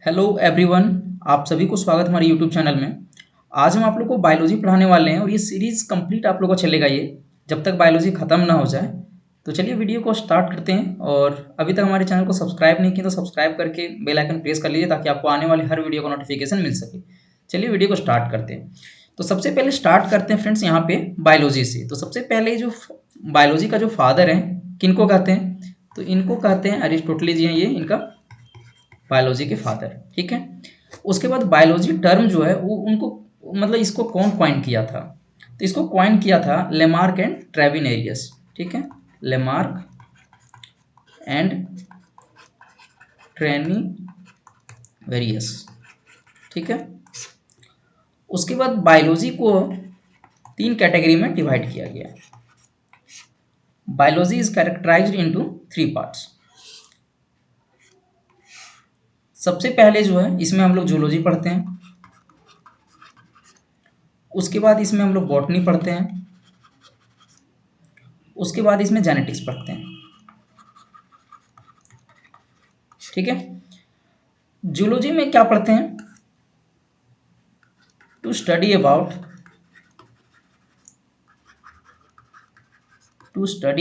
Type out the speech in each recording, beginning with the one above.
Hello everyone. आप सभी को स्वागत हमारे यूट्यूब चैनल में। आज हम आप लोग को बायोलॉजी पढ़ाने वाले हैं और ये सीरीज़ कंप्लीट आप लोग को चलेगा ये जब तक बायोलॉजी ख़त्म ना हो जाए। तो चलिए वीडियो को स्टार्ट करते हैं। और अभी तक हमारे चैनल को सब्सक्राइब नहीं किया तो सब्सक्राइब करके बेल आइकन प्रेस कर लीजिए ताकि आपको आने वाली हर वीडियो का नोटिफिकेशन मिल सके। चलिए वीडियो को स्टार्ट करते हैं। तो सबसे पहले स्टार्ट करते हैं फ्रेंड्स यहाँ पे बायोलॉजी से। तो सबसे पहले जो बायोलॉजी का जो फादर है किनको कहते हैं, तो इनको कहते हैं अरिस्टोटली जी हैं, ये इनका बायोलॉजी के फादर। ठीक है। उसके बाद बायोलॉजी टर्म जो है वो उनको मतलब इसको कौन क्वाइन किया था, तो इसको क्वाइन किया था लेमार्क एंड ट्रेविनेरियस। ठीक है, लेमार्क एंड ट्रेनिवेरियस। ठीक है। उसके बाद बायोलॉजी को तीन कैटेगरी में डिवाइड किया गया। Biology is characterized into three parts. सबसे पहले जो है इसमें हम लोग जूलॉजी पढ़ते हैं, उसके बाद इसमें हम लोग बॉटनी पढ़ते हैं, उसके बाद इसमें जेनेटिक्स पढ़ते हैं। ठीक है। जूलॉजी में क्या पढ़ते हैं, to study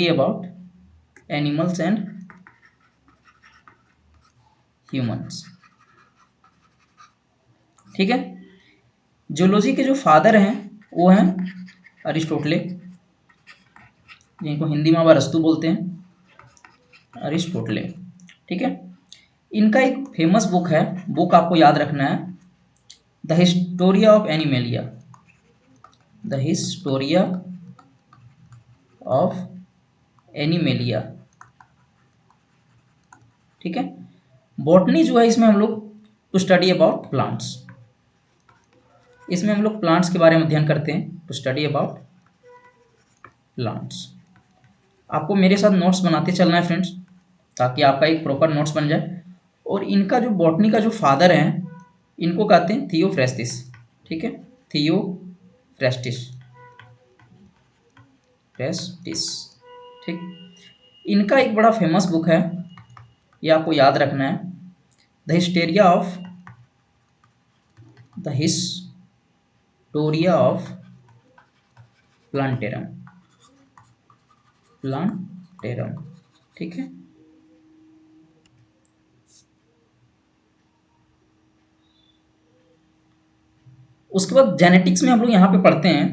about animals and humans. ठीक है। जूलॉजी के जो फादर हैं वो हैं अरिस्टोटले, जिनको हिंदी में अब अरस्तु बोलते हैं, अरिस्टोटले। ठीक है। इनका एक फेमस बुक है, बुक आपको याद रखना है, the Historia of animalia. The Historia of animalia. ठीक है। बॉटनी जो है इसमें हम लोग टू स्टडी अबाउट प्लांट्स, इसमें हम लोग प्लांट्स के बारे में अध्ययन करते हैं, टू स्टडी अबाउट प्लांट्स। आपको मेरे साथ नोट्स बनाते चलना है फ्रेंड्स, ताकि आपका एक प्रॉपर नोट्स बन जाए। और इनका जो बॉटनी का जो फादर है इनको कहते हैं थियोफ्रेस्टिस। ठीक है, थियोफ्रेस्टिस, फ्रेस्टिस। ठीक। इनका एक बड़ा फेमस बुक है, ये आपको याद रखना है, the Historia of plantarum. Plantarum. ठीक है। उसके बाद जेनेटिक्स में हम लोग यहाँ पे पढ़ते हैं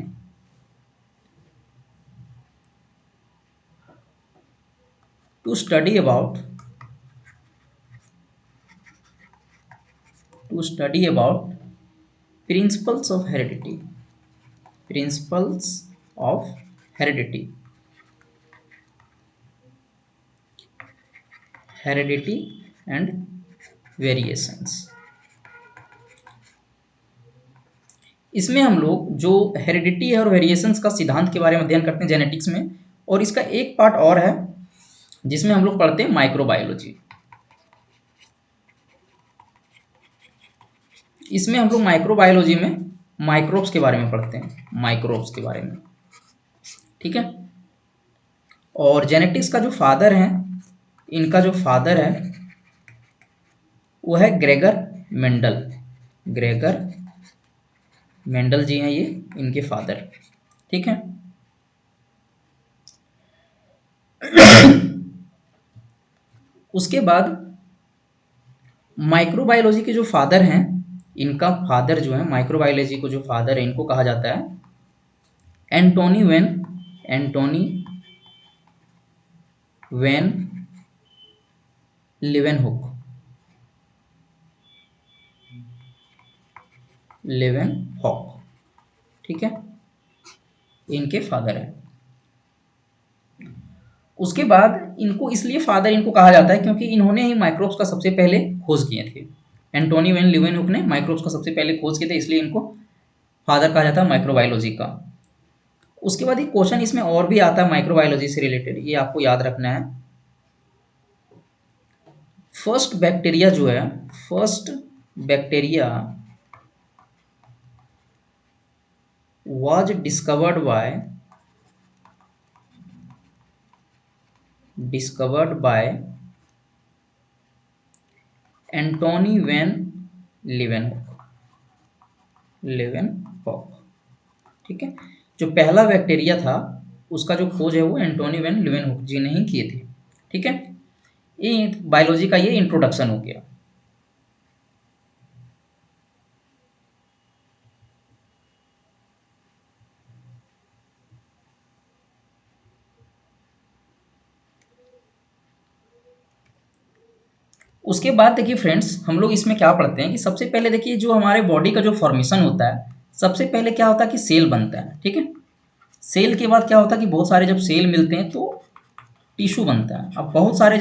to study about principles of heredity. Principles of heredity, heredity and variations. इसमें हम लोग जो हेरिडिटी है और वेरिएशंस का सिद्धांत के बारे में अध्ययन करते हैं जेनेटिक्स में। और इसका एक पार्ट और है जिसमें हम लोग पढ़ते हैं माइक्रोबायोलॉजी। इसमें हम लोग माइक्रोबायोलॉजी में माइक्रोब्स के बारे में पढ़ते हैं, माइक्रोब्स के बारे में। ठीक है। और जेनेटिक्स का जो फादर है, इनका जो फादर है वो है ग्रेगर मेंडल। ग्रेगर मेंडल जी हैं ये इनके फादर। ठीक है। उसके बाद माइक्रोबायोलॉजी के जो फादर हैं, इनका फादर जो है माइक्रोबायोलॉजी को जो फादर है इनको कहा जाता है एंटोनी वेन लेवेनहुक। लेवेनहॉक। ठीक है, इनके फादर है। उसके बाद इनको इसलिए फादर इनको कहा जाता है क्योंकि इन्होंने ही माइक्रोब्स का सबसे पहले खोज किए थे। एंटोनी वेन लेवेनहुक ने माइक्रोब्स का सबसे पहले खोज किए थे, इसलिए इनको फादर कहा जाता है माइक्रोबायोलॉजी का। उसके बाद एक क्वेश्चन इसमें और भी आता है माइक्रोबायोलॉजी से रिलेटेड, ये आपको याद रखना है। फर्स्ट बैक्टीरिया जो है, first bacteria was discovered by Antonie van Leeuwenhoek. ठीक है, जो पहला बैक्टीरिया था उसका जो खोज है वो एंटोनी वैन लीवेनहॉक जी ने ही किए थे। ठीक है, ये बायोलॉजी का ये इंट्रोडक्शन हो गया। उसके बाद देखिए फ्रेंड्स, हम लोग इसमें क्या पढ़ते हैं कि सबसे पहले देखिए जो हमारे बॉडी का जो फॉर्मेशन होता है, सबसे पहले क्या होता है कि सेल बनता है। ठीक है, सेल के बाद क्या होता है कि बहुत सारे जब सेल मिलते हैं तो टिश्यू बनता है। अब बहुत सारा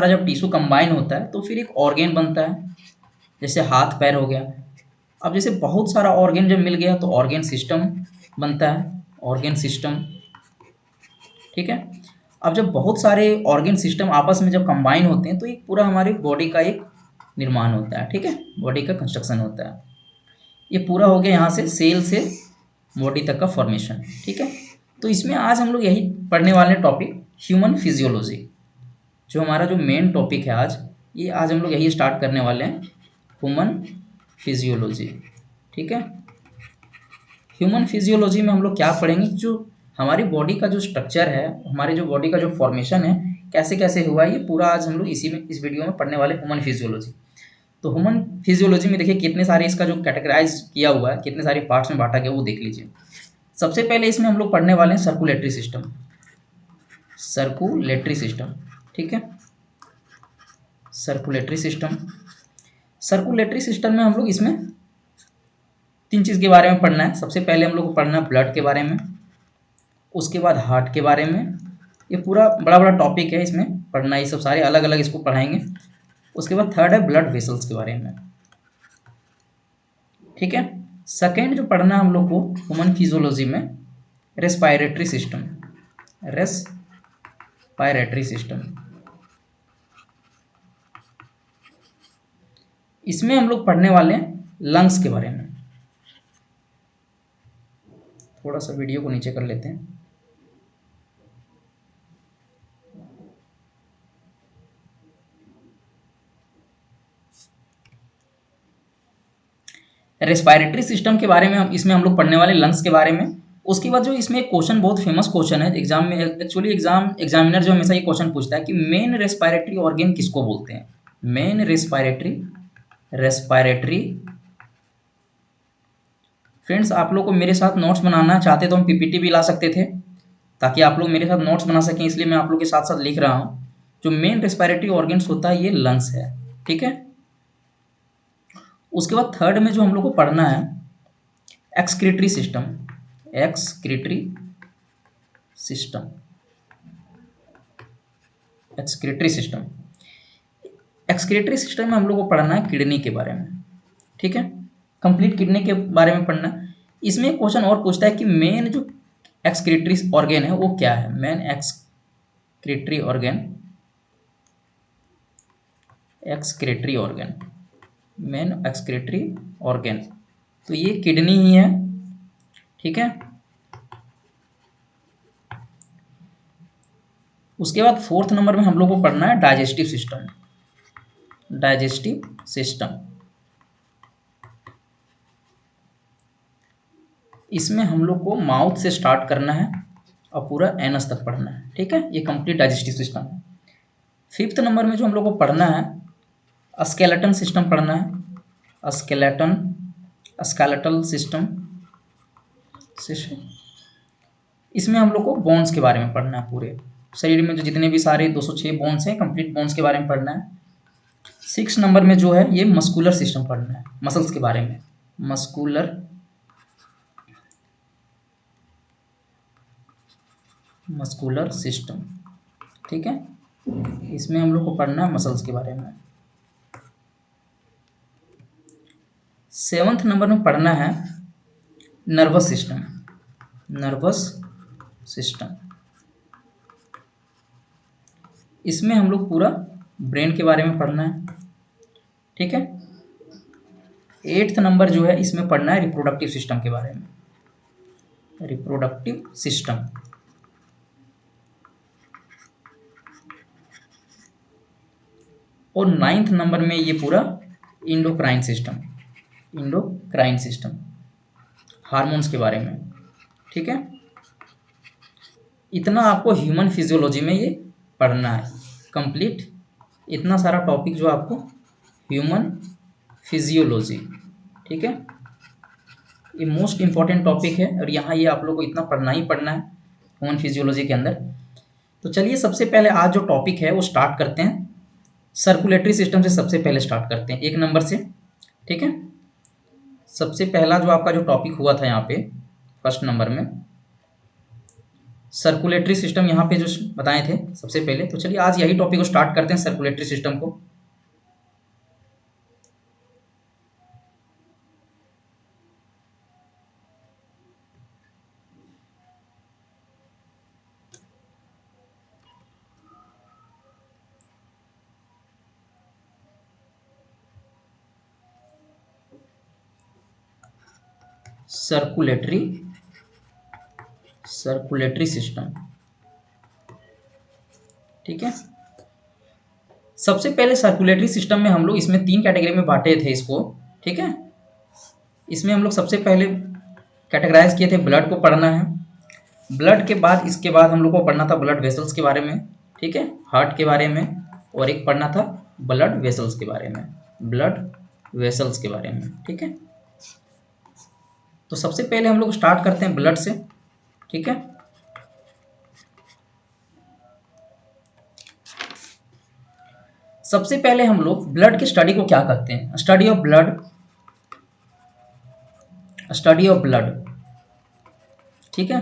जब टिश्यू कंबाइन होता है तो फिर एक ऑर्गेन बनता है, जैसे हाथ पैर हो गया। अब जैसे बहुत सारा ऑर्गेन जब मिल गया तो ऑर्गेन सिस्टम बनता है, ऑर्गेन सिस्टम। ठीक है, अब जब बहुत सारे ऑर्गेन सिस्टम आपस में जब कंबाइन होते हैं तो एक पूरा हमारे बॉडी का एक निर्माण होता है। ठीक है, बॉडी का कंस्ट्रक्शन होता है। ये पूरा हो गया यहाँ से सेल से बॉडी तक का फॉर्मेशन। ठीक है, तो इसमें आज हम लोग यही पढ़ने वाले टॉपिक ह्यूमन फिजियोलॉजी, जो हमारा जो मेन टॉपिक है आज, ये आज हम लोग यही स्टार्ट करने वाले हैं, ह्यूमन फिजियोलॉजी। ठीक है, ह्यूमन फिजियोलॉजी में हम लोग क्या पढ़ेंगे, जो हमारी बॉडी का जो स्ट्रक्चर है, हमारी जो बॉडी का जो फॉर्मेशन है, कैसे कैसे हुआ, ये पूरा आज हम लोग इसी में इस वीडियो में पढ़ने वाले ह्यूमन फिजियोलॉजी। तो ह्यूमन फिजियोलॉजी में देखिए कितने सारे इसका जो कैटेगराइज किया हुआ है, कितने सारे पार्ट्स में बांटा गया वो देख लीजिए। सबसे पहले इसमें हम लोग पढ़ने वाले हैं सर्कुलेटरी सिस्टम। सर्कुलेटरी सिस्टम, ठीक है, सर्कुलेटरी सिस्टम। सर्कुलेटरी सिस्टम में हम लोग इसमें तीन चीज़ के बारे में पढ़ना है। सबसे पहले हम लोग को पढ़ना है ब्लड के बारे में, उसके बाद हार्ट के बारे में। ये पूरा बड़ा बड़ा टॉपिक है, इसमें पढ़ना ये सब सारे अलग अलग इसको पढ़ाएंगे। उसके बाद थर्ड है ब्लड वेसल्स के बारे में। ठीक है, सेकेंड जो पढ़ना है हम लोग को ह्यूमन फिजियोलॉजी में, रेस्पायरेटरी सिस्टम। रेस्पायरेटरी सिस्टम, इसमें हम लोग पढ़ने वाले हैं लंग्स के बारे में। थोड़ा सा वीडियो को नीचे कर लेते हैं। रेस्पायरेटरी सिस्टम के बारे में इसमें हम लोग पढ़ने वाले लंग्स के बारे में। उसके बाद जो इसमें एक क्वेश्चन बहुत फेमस क्वेश्चन है एग्जाम में, एक्चुअली एग्जामिनर जो हमेशा ये क्वेश्चन पूछता है कि मेन रेस्पायरेटरी ऑर्गेन किसको बोलते हैं। मेन रेस्पायरेटरी फ्रेंड्स, आप लोग को मेरे साथ नोट्स बनाना चाहते तो हम पीपीटी भी ला सकते थे, ताकि आप लोग मेरे साथ नोट्स बना सकें, इसलिए मैं आप लोग के साथ साथ लिख रहा हूँ। जो मेन रेस्पायरेटरी ऑर्गेन्स होता है ये लंग्स है। ठीक है, उसके बाद थर्ड में जो हम लोग को पढ़ना है excretory system. Excretory system, excretory system. Excretory system में हम लोग को पढ़ना है किडनी के बारे में। ठीक है, कंप्लीट किडनी के बारे में पढ़ना है। इसमें एक क्वेश्चन और पूछता है कि मेन जो एक्सक्रीटरी ऑर्गेन है वो क्या है। Main excretory organ, excretory organ, main excretory organ, तो ये किडनी ही है। ठीक है, उसके बाद फोर्थ नंबर में हम लोग को पढ़ना है डाइजेस्टिव सिस्टम। डाइजेस्टिव सिस्टम, इसमें हम लोग को माउथ से स्टार्ट करना है और पूरा एनस तक पढ़ना है। ठीक है, ये कंप्लीट डाइजेस्टिव सिस्टम है। फिफ्थ नंबर में जो हम लोग को पढ़ना है स्केलेटन सिस्टम पढ़ना है। स्केलेटन, स्केलेटल सिस्टम, इसमें हम लोग को बोन्स के बारे में पढ़ना है। पूरे शरीर में जो जितने भी सारे 206 बोन्स हैं, कंप्लीट बोन्स के बारे में पढ़ना है। सिक्स नंबर में जो है ये मस्कुलर सिस्टम पढ़ना है, मसल्स के बारे में। Muscular, muscular system. ठीक है, इसमें हम लोग को पढ़ना है मसल्स के बारे में। सेवंथ नंबर में पढ़ना है नर्वस सिस्टम। नर्वस सिस्टम, इसमें हम लोग पूरा ब्रेन के बारे में पढ़ना है। ठीक है, एट्थ नंबर जो है इसमें पढ़ना है रिप्रोडक्टिव सिस्टम के बारे में। रिप्रोडक्टिव सिस्टम, और नाइन्थ नंबर में ये पूरा endocrine system, endocrine system, hormones के बारे में। ठीक है, इतना आपको ह्यूमन फिजियोलॉजी में ये पढ़ना है कंप्लीट। इतना सारा टॉपिक जो आपको ह्यूमन फिजियोलॉजी, ठीक है, ये मोस्ट इम्पॉर्टेंट टॉपिक है और यहाँ ये आप लोग को इतना पढ़ना ही पढ़ना है ह्यूमन फिजियोलॉजी के अंदर। तो चलिए सबसे पहले आज जो टॉपिक है वो स्टार्ट करते हैं, सर्कुलेटरी सिस्टम से सबसे पहले स्टार्ट करते हैं 1 नंबर से। ठीक है, सबसे पहला जो आपका जो टॉपिक हुआ था यहाँ पे फर्स्ट नंबर में, सर्कुलेटरी सिस्टम यहाँ पे जो बताए थे सबसे पहले। तो चलिए आज यही टॉपिक को स्टार्ट करते हैं, सर्कुलेटरी सिस्टम को। सर्कुलेटरी सिस्टम, ठीक है। सबसे पहले सर्कुलेटरी सिस्टम में हम लोग इसमें 3 कैटेगरी में बांटे थे इसको। ठीक है, इसमें हम लोग सबसे पहले कैटेगराइज किए थे, ब्लड को पढ़ना है। ब्लड के बाद इसके बाद हम लोग को पढ़ना था ब्लड वेसल्स के बारे में, ठीक है, हार्ट के बारे में, और एक पढ़ना था ब्लड वेसल्स के बारे में, ब्लड वेसल्स के बारे में। ठीक है, तो सबसे पहले हम लोग स्टार्ट करते हैं ब्लड से। ठीक है, सबसे पहले हम लोग ब्लड की स्टडी को क्या करते हैं, study of blood, study of blood. ठीक है,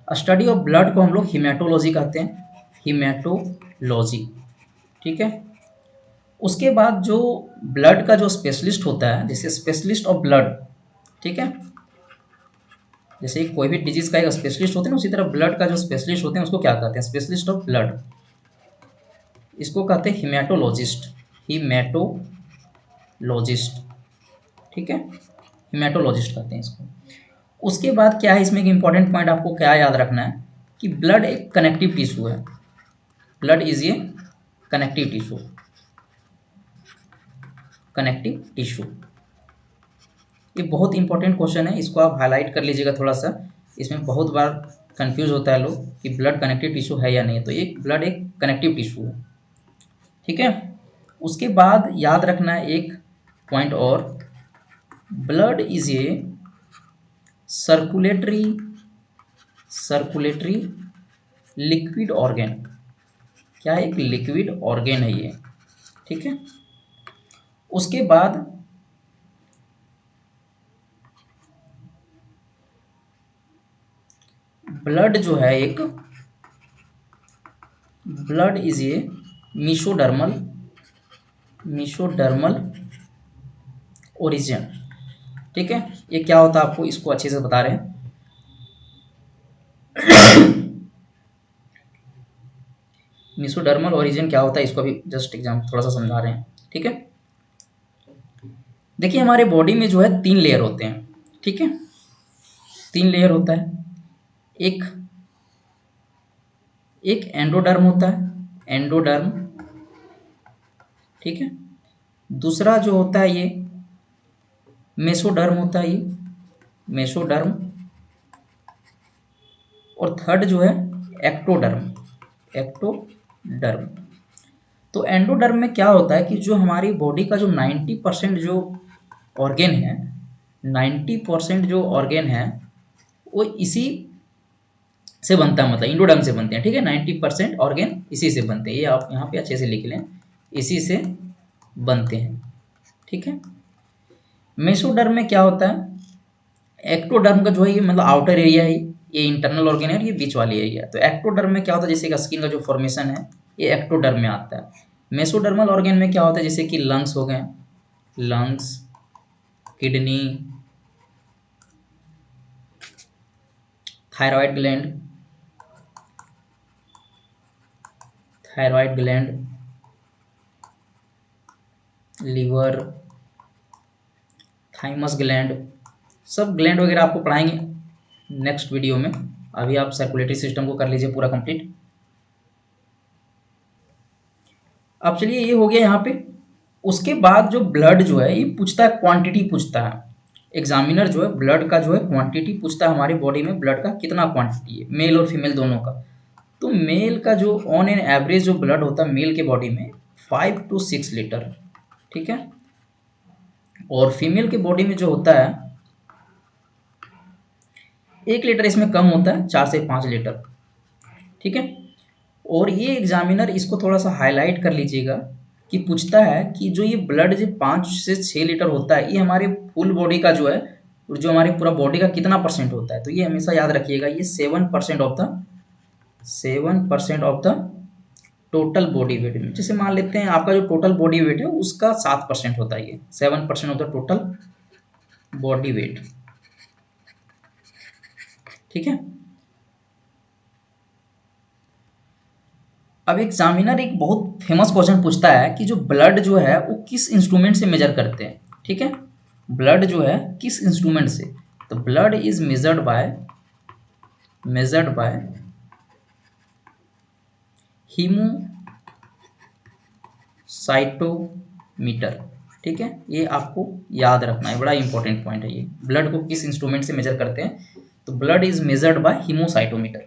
स्टडी ऑफ ब्लड को हम लोग हीमेटोलॉजी कहते हैं, हीमेटोलॉजी। ठीक है, उसके बाद जो ब्लड का जो स्पेशलिस्ट होता है, जैसे स्पेशलिस्ट ऑफ ब्लड, ठीक है, जैसे कोई भी डिजीज का एक स्पेशलिस्ट होते हैं ना, उसी तरह ब्लड का जो स्पेशलिस्ट होते हैं उसको क्या कहते हैं, स्पेशलिस्ट ऑफ ब्लड। इसको कहते हैं हीमेटोलॉजिस्ट, हीमेटोलॉजिस्ट। ठीक है, हीमेटोलॉजिस्ट कहते हैं इसको। उसके बाद क्या है, इसमें एक इंपॉर्टेंट पॉइंट आपको क्या याद रखना है कि ब्लड एक कनेक्टिव टिश्यू है, blood is a connective tissue, connective tissue. ये बहुत इंपॉर्टेंट क्वेश्चन है, इसको आप हाईलाइट कर लीजिएगा थोड़ा सा। इसमें बहुत बार कंफ्यूज होता है लोग कि ब्लड कनेक्टिव टिश्यू है या नहीं, तो ये ब्लड एक कनेक्टिव टिश्यू है। ठीक है, उसके बाद याद रखना है एक पॉइंट और, blood is a circulatory liquid organ. क्या है, एक लिक्विड ऑर्गेन है ये। ठीक है, उसके बाद ब्लड जो है एक, blood is a mesodermal origin. ठीक है, ये क्या होता है आपको इसको अच्छे से बता रहे हैं। मीसोडर्मल ओरिजिन क्या होता है इसको अभी जस्ट एग्जाम थोड़ा सा समझा रहे हैं। ठीक है, देखिए हमारे बॉडी में जो है 3 लेयर होते हैं। ठीक है, 3 लेयर होता है, एक एंडोडर्म होता है, एंडोडर्म। ठीक है, दूसरा जो होता है ये मेसोडर्म होता है, ये मेसोडर्म, और थर्ड जो है एक्टोडर्म, एक्टोडर्म। तो एंडोडर्म में क्या होता है कि जो हमारी बॉडी का जो 90% जो ऑर्गेन है, 90% जो ऑर्गेन है वो इसी से बनता है, मतलब इंडोडर्म से बनते हैं। ठीक है, 90% ऑर्गेन इसी से बनते हैं, ये आप यहाँ पे अच्छे से लिख लें, इसी से बनते हैं। ठीक है, मेसोडर्म में क्या होता है, एक्टोडर्म का जो है ये मतलब आउटर एरिया है, ये इंटरनल ऑर्गेन है, और ये बीच वाली एरिया। तो एक्टोडर्म में क्या होता है, जैसे स्किन का जो फॉर्मेशन है ये एक्टोडर्म में आता है। मेसोडर्मल ऑर्गेन में क्या होता है, जैसे कि लंग्स हो गए, lungs, kidney, thyroid gland, liver, thymus gland, सब ग्लैंड वगैरह आपको पढ़ाएंगे नेक्स्ट वीडियो में। अभी आप सर्कुलेटरी सिस्टम को कर लीजिए पूरा कंप्लीट। अब चलिए ये हो गया यहाँ पे उसके बाद जो ब्लड जो है ये पूछता है, क्वांटिटी पूछता है। एग्जामिनर जो है ब्लड का जो है क्वांटिटी पूछता है, हमारी बॉडी में ब्लड का कितना क्वांटिटी है, मेल और फीमेल दोनों का। तो मेल का जो ऑन एन एवरेज जो ब्लड होता है मेल के बॉडी में 5 to 6 लीटर, ठीक है। और फीमेल के बॉडी में जो होता है 1 लीटर, इसमें कम होता है 4 से 5 लीटर, ठीक है। और ये एग्जामिनर इसको थोड़ा सा हाईलाइट कर लीजिएगा कि पूछता है कि जो ये ब्लड जो 5 से 6 लीटर होता है ये हमारे फुल बॉडी का जो है, और जो हमारे पूरा बॉडी का कितना परसेंट होता है। तो ये हमेशा याद रखिएगा, ये 7% of the total body weight में। जैसे मान लेते हैं आपका जो टोटल बॉडी वेट है उसका 7% होता है, ये 7% of the total body weight, ठीक है। अब एग्जामिनर एक बहुत फेमस क्वेश्चन पूछता है कि जो ब्लड जो है वो किस इंस्ट्रूमेंट से मेजर करते हैं, ठीक है। ब्लड जो है किस इंस्ट्रूमेंट से, तो blood is measured by haemocytometer, ठीक है। ये आपको याद रखना है, बड़ा इंपॉर्टेंट पॉइंट है ये। ब्लड को किस इंस्ट्रूमेंट से मेजर करते हैं, तो blood is measured by haemocytometer,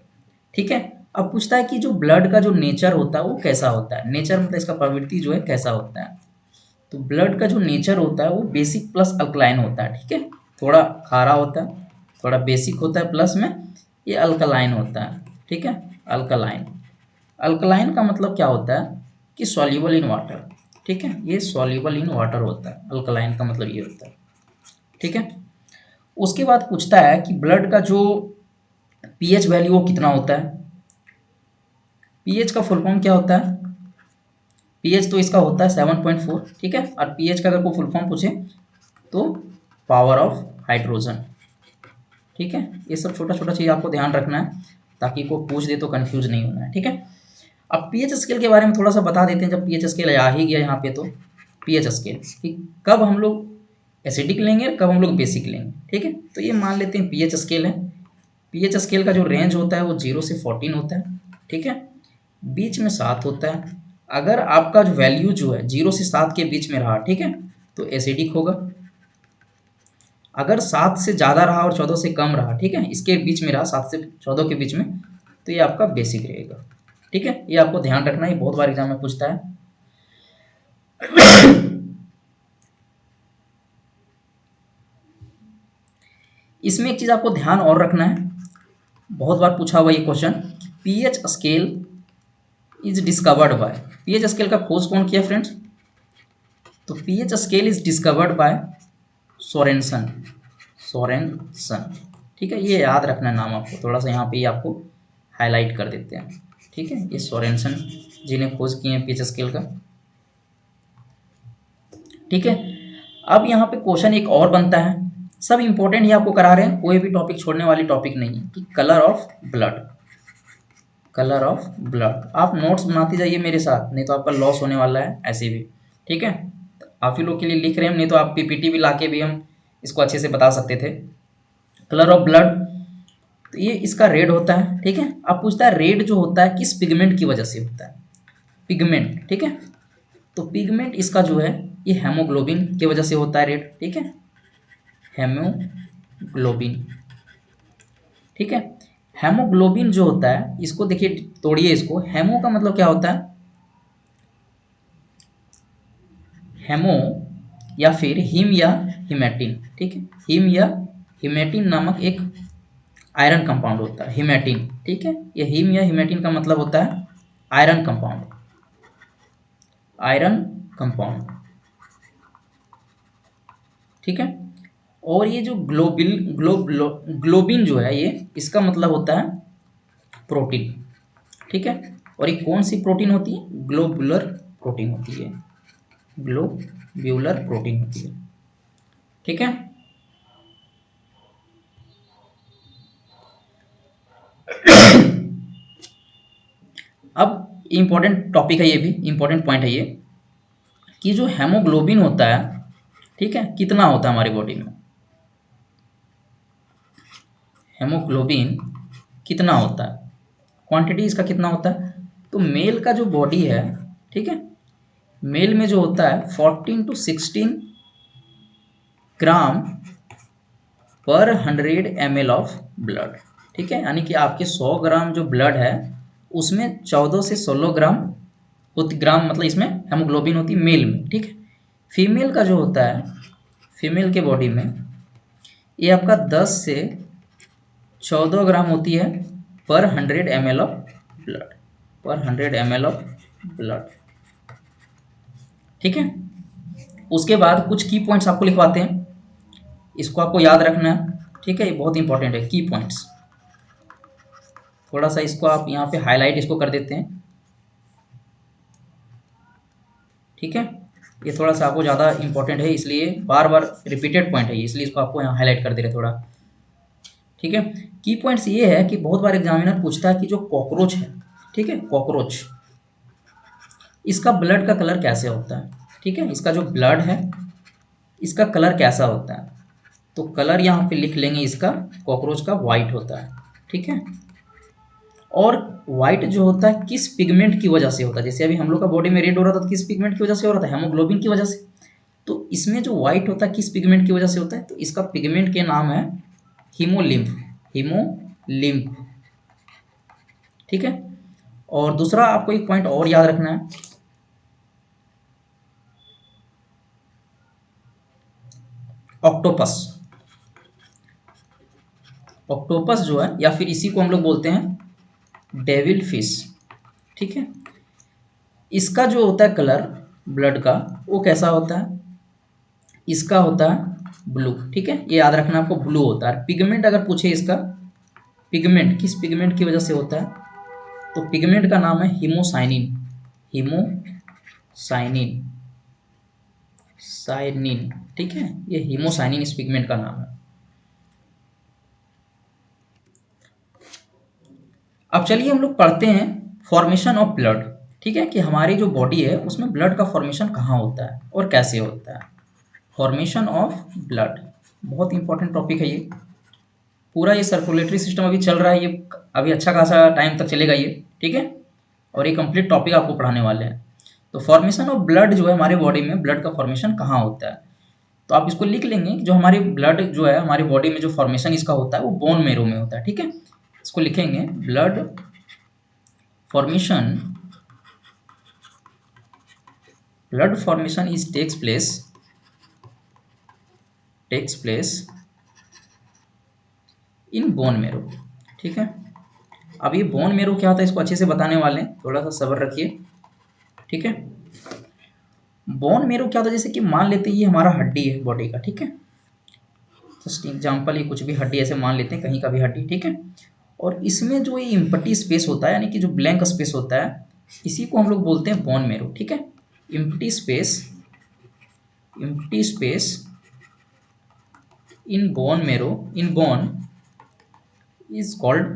ठीक है। अब पूछता है कि जो ब्लड का जो नेचर होता है वो कैसा होता है। नेचर मतलब इसका प्रवृत्ति जो है कैसा होता है। तो ब्लड का जो नेचर होता है वो बेसिक प्लस अल्कलाइन होता है, ठीक है। थोड़ा खारा होता है, थोड़ा बेसिक होता है, प्लस में ये अल्कलाइन होता है, ठीक है। अल्कलाइन, अल्कलाइन का मतलब क्या होता है कि सॉल्युबल इन वाटर, ठीक है। ये सॉल्युबल इन वाटर होता है, अल्कलाइन का मतलब ये होता है, ठीक है। उसके बाद पूछता है कि ब्लड का जो पीएच वैल्यू वो कितना होता है। पीएच का फुल फॉर्म क्या होता है, पीएच तो इसका होता है 7.4, ठीक है। और पीएच का अगर कोई फुल फॉर्म पूछे तो पावर ऑफ हाइड्रोजन, ठीक है। ये सब छोटा छोटा चीज़ आपको ध्यान रखना है ताकि कोई पूछ दे तो कंफ्यूज नहीं होना है, ठीक है। अब पीएच स्केल के बारे में थोड़ा सा बता देते हैं। जब पीएच स्केल आ ही गया यहाँ पे, तो पीएच स्केल कि कब हम लोग एसिडिक लेंगे और कब हम लोग बेसिक लेंगे, ठीक है। तो ये मान लेते हैं पीएच स्केल है। पीएच स्केल का जो रेंज होता है वो 0 से 14 होता है, ठीक है। बीच में 7 होता है। अगर आपका जो वैल्यू जो है 0 से 7 के बीच में रहा, ठीक है, तो एसिडिक होगा। अगर 7 से ज़्यादा रहा और 14 से कम रहा, ठीक है, इसके बीच में रहा 7 से 14 के बीच में, तो ये आपका बेसिक रहेगा, ठीक है। ये आपको ध्यान रखना है, बहुत बार एग्जाम में पूछता है। इसमें एक चीज़ आपको ध्यान और रखना है, बहुत बार पूछा हुआ ये question, pH scale is discovered by, pH scale का खोज कौन किया फ्रेंड्स, तो pH scale is discovered by Sorensen, Sorensen, ठीक है। ये याद रखना है नाम आपको, थोड़ा सा यहाँ पे ही आपको हाईलाइट कर देते हैं, ठीक है। ये सोरेनसन जिन्हें खोज किए हैं पीएच स्केल का, ठीक है। अब यहाँ पे क्वेश्चन एक और बनता है, सब इंपॉर्टेंट ही आपको करा रहे हैं, कोई भी टॉपिक छोड़ने वाली टॉपिक नहीं है, कि colour of blood, colour of blood. आप नोट्स बनाते जाइए मेरे साथ, नहीं तो आपका लॉस होने वाला है ऐसे भी, ठीक है। आप ही लोग के लिए लिख रहे हैं, नहीं तो आप पीपीटी भी लाके भी हम इसको अच्छे से बता सकते थे। कलर ऑफ ब्लड, तो ये इसका रेड होता है, ठीक है। अब पूछता है रेड जो होता है किस पिगमेंट की वजह से होता है, पिगमेंट, ठीक है। तो पिगमेंट इसका जो है ये हेमोग्लोबिन की वजह से होता है रेड, ठीक है, हेमोग्लोबिन, ठीक है। हेमोग्लोबिन जो होता है इसको देखिए, तोड़िए इसको, हेमो का मतलब क्या होता है, हेमो या फिर हिम या हिमेटिन, ठीक है। हिम या हिमेटिन नामक एक आयरन कंपाउंड होता है, हिमेटिन, ठीक है। ये हिम या हिमेटिन का मतलब होता है आयरन कंपाउंड, आयरन कंपाउंड, ठीक है। और ये जो ग्लोबिन जो है ये इसका मतलब होता है प्रोटीन, ठीक है। और ये कौन सी प्रोटीन होती है, ग्लोबुलर प्रोटीन होती है, ग्लोब्यूलर प्रोटीन होती है, ठीक है। अब इंपॉर्टेंट टॉपिक है, ये भी इंपॉर्टेंट पॉइंट है ये, कि जो हेमोग्लोबिन होता है, ठीक है, कितना होता है हमारी बॉडी में, हेमोग्लोबिन कितना होता है, क्वांटिटी इसका कितना होता है। तो मेल का जो बॉडी है, ठीक है, मेल में जो होता है 14 to 16 ग्राम पर 100 ml ऑफ ब्लड। ठीक है, यानी कि आपके 100 ग्राम जो ब्लड है उसमें 14 से 16 ग्राम होती, ग्राम मतलब इसमें हेमोग्लोबिन होती है मेल में। ठीक है, फीमेल का जो होता है, फीमेल के बॉडी में ये आपका 10 से 14 ग्राम होती है पर 100 ml ऑफ ब्लड, पर 100 ml ऑफ ब्लड। ठीक है, उसके बाद कुछ की पॉइंट्स आपको लिखवाते हैं, इसको आपको याद रखना है। ठीक है, ये बहुत इंपॉर्टेंट है, की पॉइंट्स। थोड़ा सा इसको आप यहाँ पे हाईलाइट इसको कर देते हैं। ठीक है, ये थोड़ा सा आपको ज़्यादा इंपॉर्टेंट है, इसलिए बार बार रिपीटेड पॉइंट है, इसलिए इसको आपको यहाँ हाईलाइट कर दे रहे थोड़ा। ठीक है, की पॉइंट्स ये है कि बहुत बार एग्जामिनर पूछता है कि जो कॉकरोच है, ठीक है, कॉकरोच, इसका ब्लड का कलर कैसे होता है। ठीक है, इसका जो ब्लड है इसका कलर कैसा होता है, तो कलर यहाँ पे लिख लेंगे, इसका कॉकरोच का वाइट होता है। ठीक है, और वाइट जो होता है किस पिगमेंट की वजह से होता है, जैसे अभी हम लोग का बॉडी में रेड हो रहा था तो किस पिगमेंट की वजह से हो रहा था, हेमोग्लोबिन की वजह से। तो इसमें जो वाइट होता है किस पिगमेंट की वजह से होता है, तो इसका पिगमेंट के नाम है हीमोलिम्फ, हीमोलिम्फ। ठीक है, और दूसरा आपको एक पॉइंट और याद रखना है, ऑक्टोपस। ऑक्टोपस जो है, या फिर इसी को हम लोग बोलते हैं डेविल फिश। ठीक है, इसका जो होता है कलर ब्लड का वो कैसा होता है, इसका होता है ब्लू। ठीक है, ये याद रखना आपको, ब्लू होता है। पिगमेंट अगर पूछे इसका, पिगमेंट किस पिगमेंट की वजह से होता है, तो पिगमेंट का नाम है हीमोसाइनिन, हीमोसाइनिन, साइनिन। ठीक है, ये हीमोसाइनिन इस पिगमेंट का नाम है। अब चलिए हम लोग पढ़ते हैं फॉर्मेशन ऑफ ब्लड। ठीक है, कि हमारी जो बॉडी है उसमें ब्लड का फॉर्मेशन कहाँ होता है और कैसे होता है। फॉर्मेशन ऑफ ब्लड बहुत इंपॉर्टेंट टॉपिक है ये। पूरा ये सर्कुलेटरी सिस्टम अभी चल रहा है, ये अभी अच्छा खासा टाइम तक चलेगा ये। ठीक है, और ये कंप्लीट टॉपिक आपको पढ़ाने वाले हैं। तो फॉर्मेशन ऑफ ब्लड जो है, हमारे बॉडी में ब्लड का फॉर्मेशन कहाँ होता है, तो आप इसको लिख लेंगे कि जो हमारी ब्लड जो है हमारी बॉडी में जो फॉर्मेशन इसका होता है वो बोन मेरो में होता है। ठीक है, इसको लिखेंगे blood formation, blood formation is takes place in bone marrow। ठीक है, अब ये बोन मेरो क्या होता है इसको अच्छे से बताने वाले हैं, थोड़ा सा सब्र रखिए। ठीक है, बोन मेरो क्या होता है, जैसे कि मान लेते हैं ये हमारा हड्डी है बॉडी का। ठीक है, जस्ट एग्जाम्पल, ये कुछ भी हड्डी ऐसे मान लेते हैं, कहीं का भी हड्डी। ठीक है, और इसमें जो ये इम्पटी स्पेस होता है, यानी कि जो ब्लैंक स्पेस होता है, इसी को हम लोग बोलते हैं बोन मेरो। ठीक है, empty space, empty space in bone marrow, in bone is called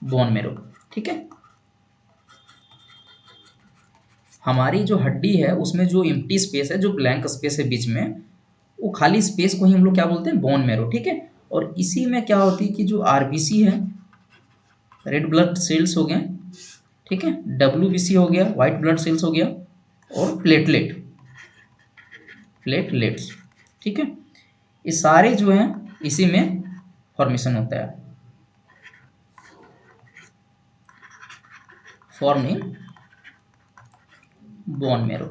bone marrow। ठीक है, हमारी जो हड्डी है उसमें जो एम्प्टी स्पेस है, जो ब्लैंक स्पेस है बीच में, वो खाली स्पेस को ही हम लोग क्या बोलते हैं, बोन मैरो। ठीक है, और इसी में क्या होती है कि जो आरबीसी है, रेड ब्लड सेल्स हो गए, ठीक है, डब्ल्यूबीसी हो गया, व्हाइट ब्लड सेल्स हो गया, और प्लेटलेट, प्लेटलेट्स। ठीक है, ये सारे जो हैं इसी में फॉर्मेशन होता है, फॉर्मिंग बोन मेरो।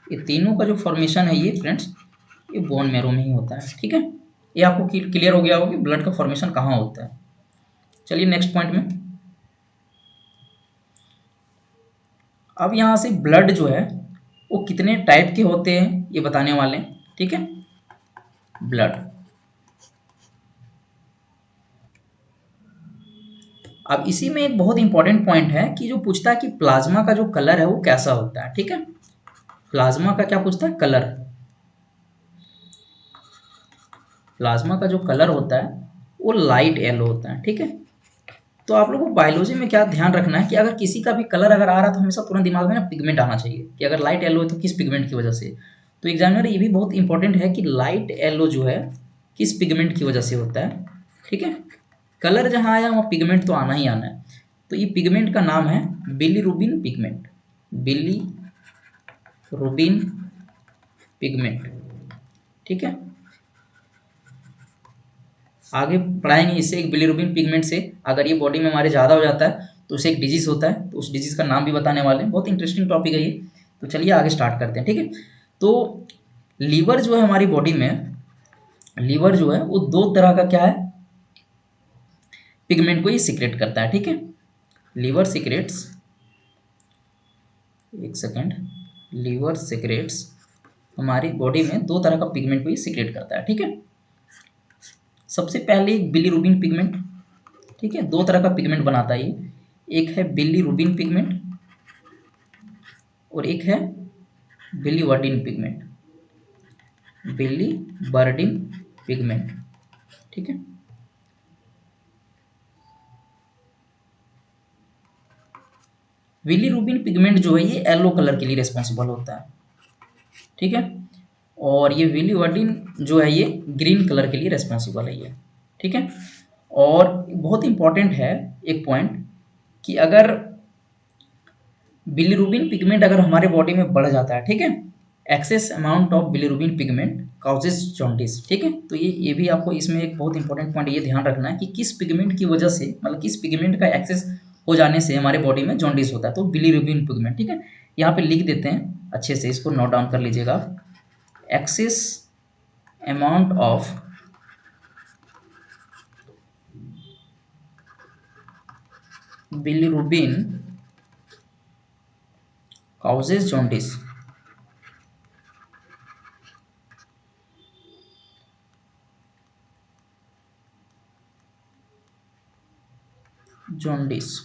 ये तीनों का जो फॉर्मेशन है ये फ्रेंड्स, ये बोन मेरो में ही होता है। ठीक है, ये आपको क्लियर हो गया होगा कि ब्लड का फॉर्मेशन कहाँ होता है। चलिए नेक्स्ट पॉइंट में, अब यहाँ से ब्लड जो है वो कितने टाइप के होते हैं ये बताने वाले हैं। ठीक है, ब्लड, अब इसी में एक बहुत इंपॉर्टेंट पॉइंट है कि जो पूछता है कि प्लाज्मा का जो कलर है वो कैसा होता है। ठीक है, प्लाज्मा का क्या पूछता है, कलर। प्लाज्मा का जो कलर होता है वो लाइट येलो होता है। ठीक है, तो आप लोगों को बायोलॉजी में क्या ध्यान रखना है कि अगर किसी का भी कलर अगर आ रहा है तो हमेशा तुरंत दिमाग में ना पिगमेंट आना चाहिए, कि अगर लाइट येलो है तो किस पिगमेंट की वजह से। तो एग्जामिनर ये भी बहुत इंपॉर्टेंट है कि लाइट येलो जो है किस पिगमेंट की वजह से होता है। ठीक है, कलर जहाँ आया वहाँ पिगमेंट तो आना ही आना है। तो ये पिगमेंट का नाम है बिलीरुबिन पिगमेंट, बिली रूबिन पिगमेंट। ठीक है, आगे पढ़ाएंगे इससे एक बिलीरुबिन पिगमेंट से अगर ये बॉडी में हमारे ज़्यादा हो जाता है तो उसे एक डिजीज़ होता है, तो उस डिजीज़ का नाम भी बताने वाले हैं। बहुत इंटरेस्टिंग टॉपिक है ये। तो चलिए आगे स्टार्ट करते हैं। ठीक है, तो लीवर जो है हमारी बॉडी में, लीवर जो है वो दो तरह का क्या है, पिगमेंट को ये सीक्रेट करता है। ठीक है, लीवर सीक्रेट्स, एक सेकेंड, लीवर सीक्रेट्स हमारी बॉडी में दो तरह का पिगमेंट को ये सीक्रेट करता है। ठीक है, सबसे पहले एक बिलीरुबिन पिगमेंट। ठीक है, दो तरह का पिगमेंट बनाता है ये, एक है बिलीरुबिन पिगमेंट और एक है बिलीवर्डिन पिगमेंट, बिलीवर्डिन पिगमेंट। ठीक है, बिलीरुबिन पिगमेंट जो है ये येलो कलर के लिए रिस्पॉन्सिबल होता है। ठीक है, और ये बिलीवर्डिन जो है ये ग्रीन कलर के लिए रिस्पॉन्सिबल है ये। ठीक है, और बहुत इंपॉर्टेंट है एक पॉइंट कि अगर बिलीरुबिन पिगमेंट अगर हमारे बॉडी में बढ़ जाता है, ठीक है, excess amount of bilirubin pigment causes jaundice. ठीक है, तो ये भी आपको इसमें एक बहुत इंपॉर्टेंट पॉइंट ये ध्यान रखना है कि किस पिगमेंट की वजह से, मतलब किस पिगमेंट का एक्सेस हो जाने से हमारे बॉडी में जॉन्डिस होता है, तो बिलीरुबिन पिगमेंट। ठीक है, यहाँ पे लिख देते हैं अच्छे से, इसको नोट डाउन कर लीजिएगा। Excess amount of bilirubin causes jaundice. Jaundice.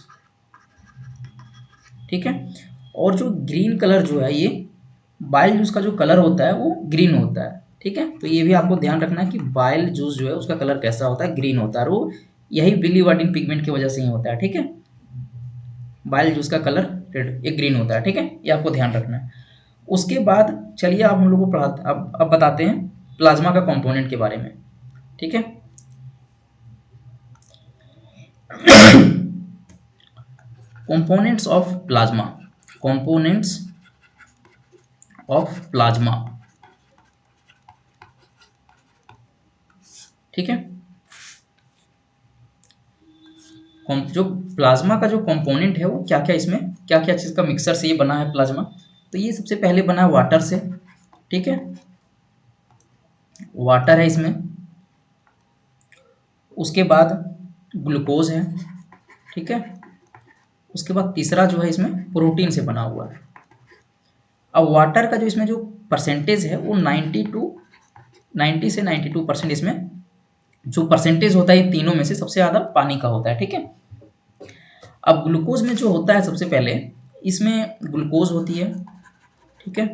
ठीक है, और जो ग्रीन कलर जो है ये बाइल जूस का जो कलर होता है वो ग्रीन होता है। ठीक है, तो ये भी आपको ध्यान रखना है कि बाइल जूस जो है उसका कलर कैसा होता है, ग्रीन होता है, और वो यही बिलीवर्डिन पिगमेंट की वजह से ही होता है। ठीक है, बाइल जूस का कलर रेड, ये ग्रीन होता है। ठीक है, ये आपको ध्यान रखना है। उसके बाद चलिए आप हम लोग को पढ़ाते, अब बताते हैं प्लाज्मा का कंपोनेंट के बारे में। ठीक है, components of plasma, components of plasma. ठीक है, जो प्लाज्मा का जो कंपोनेंट है वो क्या क्या, इसमें क्या क्या चीज़ का मिक्सर से ये बना है प्लाज्मा। तो ये सबसे पहले बना है वाटर से। ठीक है, वाटर है इसमें। उसके बाद ग्लूकोज है। ठीक है, उसके बाद तीसरा जो है इसमें प्रोटीन से बना हुआ है। अब वाटर का जो इसमें जो परसेंटेज है वो 90 से 92% इसमें जो परसेंटेज होता है, तीनों में से सबसे ज़्यादा पानी का होता है। ठीक है, अब ग्लूकोज में जो होता है सबसे पहले इसमें ग्लूकोज होती है। ठीक है,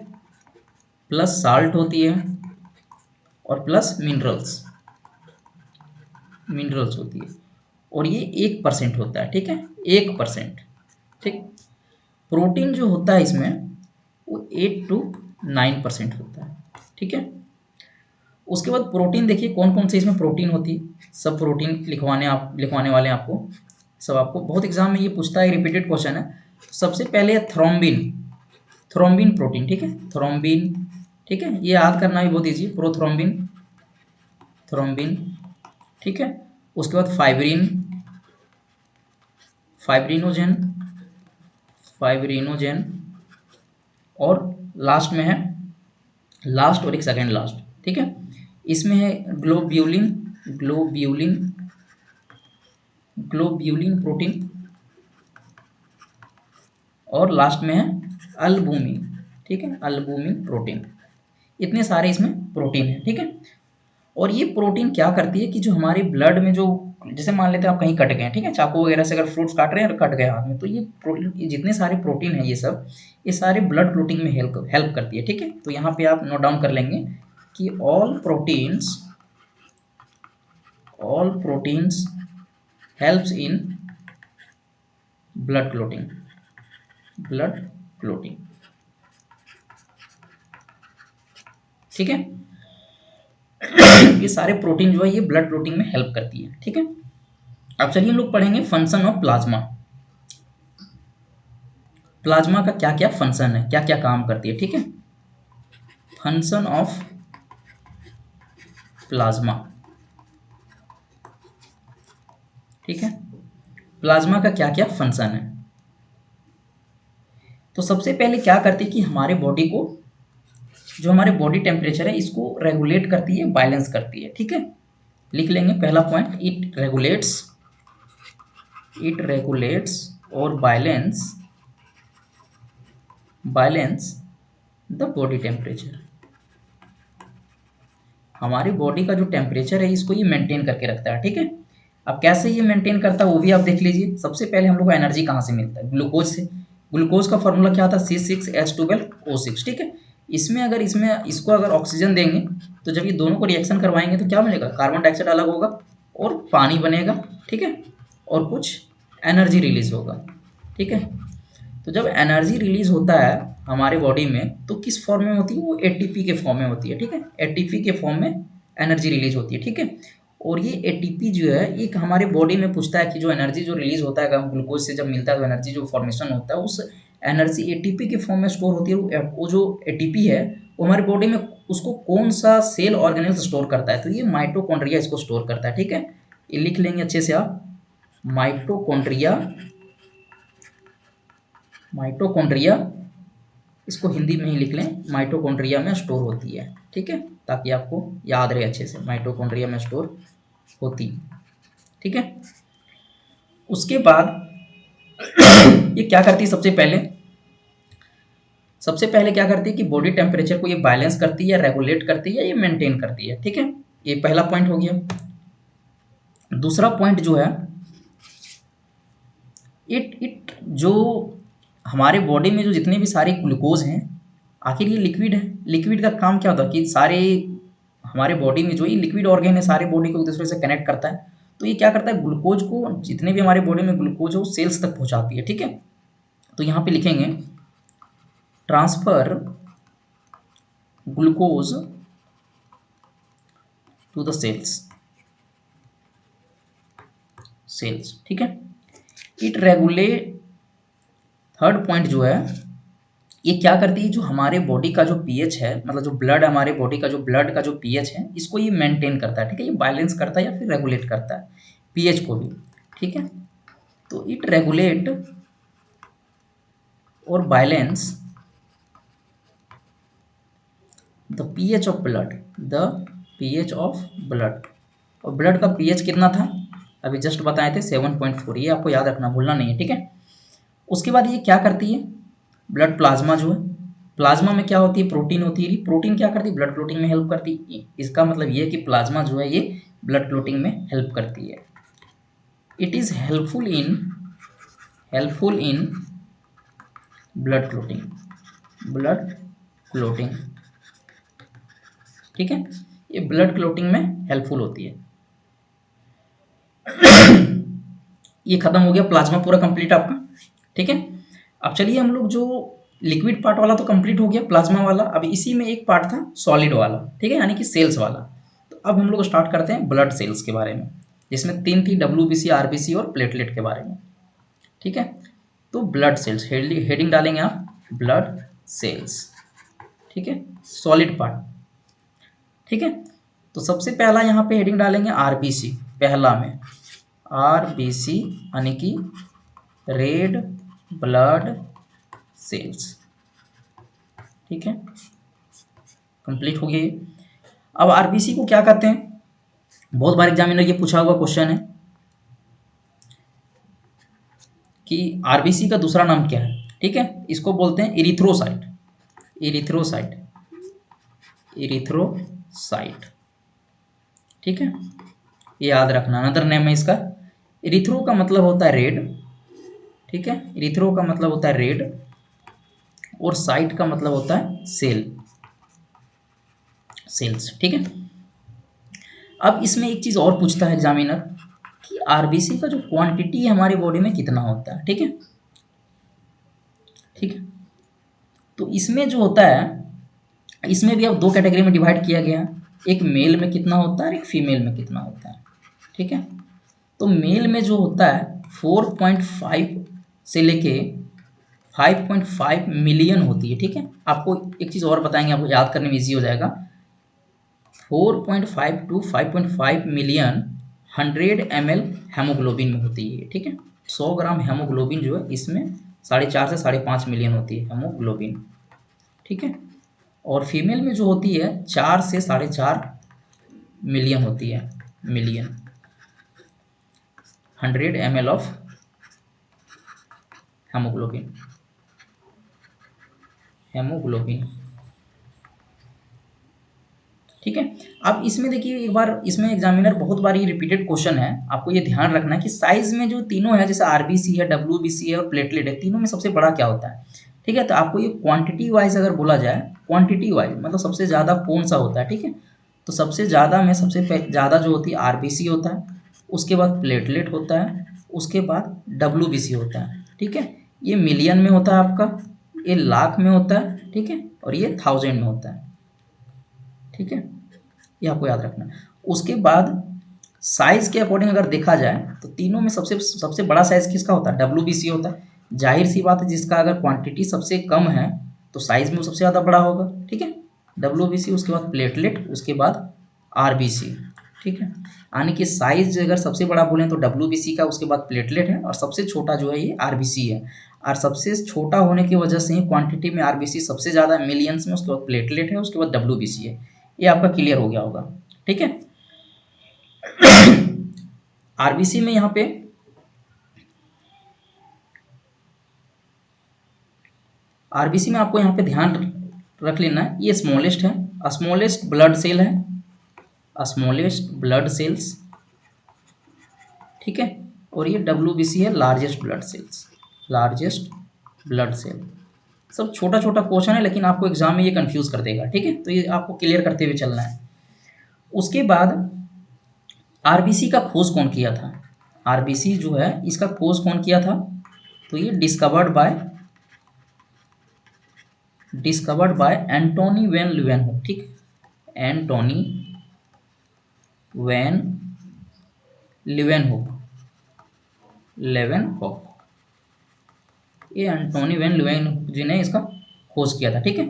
प्लस साल्ट होती है और प्लस मिनरल्स, मिनरल्स होती है, और ये 1% होता है। ठीक है, 1%। ठीक, प्रोटीन जो होता है इसमें वो 8 to 9% होता है। ठीक है, उसके बाद प्रोटीन देखिए कौन कौन से इसमें प्रोटीन होती है, सब प्रोटीन लिखवाने वाले हैं आपको, सब आपको बहुत एग्जाम में ये पूछता है, रिपीटेड क्वेश्चन है। सबसे पहले है थ्रोम्बिन, थ्रोम्बिन प्रोटीन। ठीक है, थ्रोम्बिन। ठीक है, ये याद करना भी बहुत ईजी, प्रोथ्रोम्बिन, थ्रोम्बिन। ठीक है, उसके बाद फाइब्रिन, फाइब्रिनोजेन, फाइब्रिनोजेन, और लास्ट में है, लास्ट और एक सेकेंड लास्ट। ठीक है, इसमें है ग्लोब्यूलिन, ग्लोब्यूलिन, ग्लोब्यूलिन प्रोटीन, और लास्ट में है अल्बुमिन। ठीक है, अल्बुमिन प्रोटीन। इतने सारे इसमें प्रोटीन है। ठीक है, और ये प्रोटीन क्या करती है कि जो हमारे ब्लड में जो, जैसे मान लेते हैं आप कहीं कट गए, ठीक है, चाकू वगैरह से अगर फ्रूट्स काट रहे हैं और कट गए हाथ में, तो ये प्रोटीन, ये जितने सारे प्रोटीन है ये सब, ये सारे ब्लड क्लोटिंग में हेल्प करती है। ठीक है, तो यहाँ पे आप नोट डाउन कर लेंगे कि all proteins helps in blood clotting, blood clotting. ठीक है, ये सारे प्रोटीन जो है ये ब्लड क्लोटिंग में हेल्प करती है। ठीक है, अब चलिए हम लोग पढ़ेंगे फंक्शन ऑफ प्लाज्मा। प्लाज्मा का क्या क्या फंक्शन है, क्या क्या काम करती है, ठीक है। फंक्शन ऑफ प्लाज्मा, ठीक है। प्लाज्मा का क्या क्या फंक्शन है। तो सबसे पहले क्या करती है कि हमारे बॉडी को, जो हमारे बॉडी टेम्परेचर है इसको रेगुलेट करती है, बैलेंस करती है, ठीक है। लिख लेंगे पहला पॉइंट, इट रेगुलेट्स और बैलेंस द बॉडी टेम्परेचर। हमारी बॉडी का जो टेम्परेचर है इसको ये मेंटेन करके रखता है, ठीक है। अब कैसे ये मेंटेन करता है वो भी आप देख लीजिए। सबसे पहले हम लोग को एनर्जी कहाँ से मिलता है, ग्लूकोज से। ग्लूकोज का फॉर्मूला क्या था, C6H12O6, ठीक है। इसमें इसको अगर ऑक्सीजन देंगे तो जब ये दोनों को रिएक्शन करवाएंगे तो क्या मिलेगा, कार्बन डाइऑक्साइड अलग होगा और पानी बनेगा, ठीक है, और कुछ एनर्जी रिलीज होगा, ठीक है। तो जब एनर्जी रिलीज होता है हमारे बॉडी में तो किस फॉर्म में होती है, वो एटीपी के फॉर्म में होती है, ठीक है। एटीपी के फॉर्म में एनर्जी रिलीज होती है, ठीक है। और ये एटीपी जो है एक हमारे बॉडी में पूछता है कि जो एनर्जी जो रिलीज होता है ग्लूकोज से जब मिलता है तो एनर्जी जो फॉर्मेशन होता है उस एनर्जी एटीपी के फॉर्म में स्टोर होती है। वो जो एटीपी है वो हमारे बॉडी में उसको कौन सा सेल ऑर्गेनेल्स स्टोर करता है, तो ये माइटोकॉन्ड्रिया इसको स्टोर करता है, ठीक है। ये लिख लेंगे अच्छे से आप, माइटोकॉन्ड्रिया इसको हिंदी में ही लिख लें, माइटोकॉन्ड्रिया में स्टोर होती है, ठीक है, ताकि आपको याद रहे अच्छे से, माइटोकॉन्ड्रिया में स्टोर होती है, ठीक है। उसके बाद ये क्या करती है, सबसे पहले क्या करती है कि बॉडी टेम्परेचर को ये बैलेंस करती है, रेगुलेट करती है, ये मेंटेन करती है, ठीक है। ये पहला पॉइंट हो गया। दूसरा पॉइंट जो है, इट जो हमारे बॉडी में जो जितने भी सारे ग्लूकोज हैं, आखिर ये लिक्विड है। लिक्विड का काम क्या होता है कि सारे हमारे बॉडी में जो ये लिक्विड ऑर्गेन है सारे बॉडी को एक दूसरे से कनेक्ट करता है। तो ये क्या करता है, ग्लूकोज को, जितने भी हमारे बॉडी में ग्लूकोज है वो सेल्स तक पहुंचाती है, ठीक है। तो यहाँ पे लिखेंगे transfer glucose to the cells, ठीक है। इट रेगुलेट, थर्ड पॉइंट जो है, ये क्या करती है, जो हमारे बॉडी का जो पीएच है, मतलब जो ब्लड हमारे बॉडी का जो ब्लड का जो पीएच है इसको ये मेंटेन करता है, ठीक है। ये बैलेंस करता है या फिर रेगुलेट करता है पीएच को भी, ठीक है। तो इट रेगुलेट और balance the pH of blood, और ब्लड का पीएच कितना था, अभी जस्ट बताए थे 7.4, ये आपको याद रखना, भूलना नहीं है, ठीक है। उसके बाद ये क्या करती है, ब्लड प्लाज्मा जो है, प्लाज्मा में क्या होती है, प्रोटीन होती है। प्रोटीन क्या करती है, ब्लड क्लोटिंग में हेल्प करती है। इसका मतलब ये है कि प्लाज्मा जो है ये ब्लड क्लोटिंग में हेल्प करती है। It is helpful in blood clotting, ठीक है। ये ब्लड क्लोटिंग में हेल्पफुल होती है। ये खत्म हो गया प्लाज्मा, पूरा कंप्लीट आपका, ठीक है। अब चलिए हम लोग जो लिक्विड पार्ट वाला तो कंप्लीट हो गया, प्लाज्मा वाला। अब इसी में एक पार्ट था सॉलिड वाला, ठीक है, यानी कि सेल्स वाला। तो अब हम लोग स्टार्ट करते हैं ब्लड सेल्स के बारे में, जिसमें 3 थी, WBC, RBC और प्लेटलेट के बारे में, ठीक है। तो ब्लड सेल्स, हेडिंग डालेंगे आप ब्लड सेल्स, ठीक है, सॉलिड पार्ट, ठीक है। तो सबसे पहला यहाँ पे हेडिंग डालेंगे RBC, पहला में RBC यानी कि रेड ब्लड सेल्स, ठीक है, कंप्लीट हो गया ये। अब आरबीसी को क्या कहते हैं, बहुत बार एग्जामिनर ये पूछा हुआ क्वेश्चन है कि आरबीसी का दूसरा नाम क्या है, ठीक है। इसको बोलते हैं इरिथ्रोसाइट, ठीक है, ये याद रखना। अनदर नेम है इसका, इरिथ्रो का मतलब होता है रेड, ठीक है, इरिथ्रो का मतलब होता है रेड, और साइट का मतलब होता है सेल्स, ठीक है। अब इसमें एक चीज़ और पूछता है एग्जामिनर कि आरबीसी का जो क्वांटिटी है हमारी बॉडी में कितना होता है, ठीक है, ठीक है। तो इसमें जो होता है, इसमें भी अब 2 कैटेगरी में डिवाइड किया गया है, एक मेल में कितना होता है और एक फीमेल में कितना होता है, ठीक है। तो मेल में जो होता है 4.5 से लेके 5.5 मिलियन होती है। ठीक है, आपको एक चीज़ और बताएंगे, आपको याद करने में ईजी हो जाएगा। 4.5 टू 5.5 मिलियन 100 ml हेमोग्लोबिन में होती है। ठीक है, 100 ग्राम हेमोग्लोबिन जो है इसमें 4.5 से 5.5 मिलियन होती है हेमोग्लोबिन। ठीक है, और फीमेल में जो होती है 4 से 4.5 मिलियन होती है, million 100 ml of haemoglobin, haemoglobin. ठीक है, अब इसमें देखिए एक बार, इसमें एग्जामिनर बहुत बार ये रिपीटेड क्वेश्चन है, आपको ये ध्यान रखना है कि साइज में जो तीनों है, जैसे आरबीसी है, डब्ल्यूबीसी है और प्लेटलेट है, तीनों में सबसे बड़ा क्या होता है। ठीक है, तो आपको ये क्वांटिटी वाइज अगर बोला जाए, क्वांटिटी वाइज मतलब सबसे ज़्यादा कौन सा होता है। ठीक है, तो सबसे ज़्यादा में सबसे ज़्यादा जो होती है आरबीसी होता है, उसके बाद प्लेटलेट होता है, उसके बाद डब्ल्यूबीसी होता है। ठीक है, ये मिलियन में होता है आपका, ये लाख में होता है। ठीक है, और ये 1000 में होता है। ठीक है, ये आपको याद रखना है। उसके बाद साइज के अकॉर्डिंग अगर देखा जाए तो तीनों में सबसे सबसे बड़ा साइज किसका होता है, डब्ल्यूबीसी होता है। जाहिर सी बात है, जिसका अगर क्वांटिटी सबसे कम है तो साइज में वो सबसे ज़्यादा बड़ा होगा। ठीक है, डब्ल्यूबीसी, उसके बाद प्लेटलेट, उसके बाद आरबीसी। ठीक है, यानी कि साइज अगर सबसे बड़ा बोलें तो डब्ल्यूबीसी का, उसके बाद प्लेटलेट है, और सबसे छोटा जो है ये आरबीसी है। और सबसे छोटा होने की वजह से ही क्वांटिटी में आरबीसी सबसे ज़्यादा मिलियंस में, उसके बाद प्लेटलेट है, उसके बाद डब्ल्यूबीसी है। ये आपका क्लियर हो गया होगा। ठीक है, आरबीसी में यहाँ पे आरबीसी में आपको यहाँ पे ध्यान रख लेना है, ये स्मॉलेस्ट है, स्मॉलेस्ट ब्लड सेल है, स्मॉलेस्ट ब्लड सेल्स। ठीक है, और ये डब्ल्यूबीसी है, largest blood cells, largest blood cell. सब छोटा छोटा क्वेश्चन है, लेकिन आपको एग्जाम में ये कंफ्यूज कर देगा। ठीक है, तो ये आपको क्लियर करते हुए चलना है। उसके बाद आरबीसी का खोज कौन किया था, आरबीसी जो है इसका खोज कौन किया था, तो ये डिस्कवर्ड बाय एंटोनी वैन लीeuwenhoek। ठीक, एंटोनी वैन लीeuwenhoek, ये एंटोनी वैन लीeuwenhoek जी ने इसका खोज किया था। ठीक है,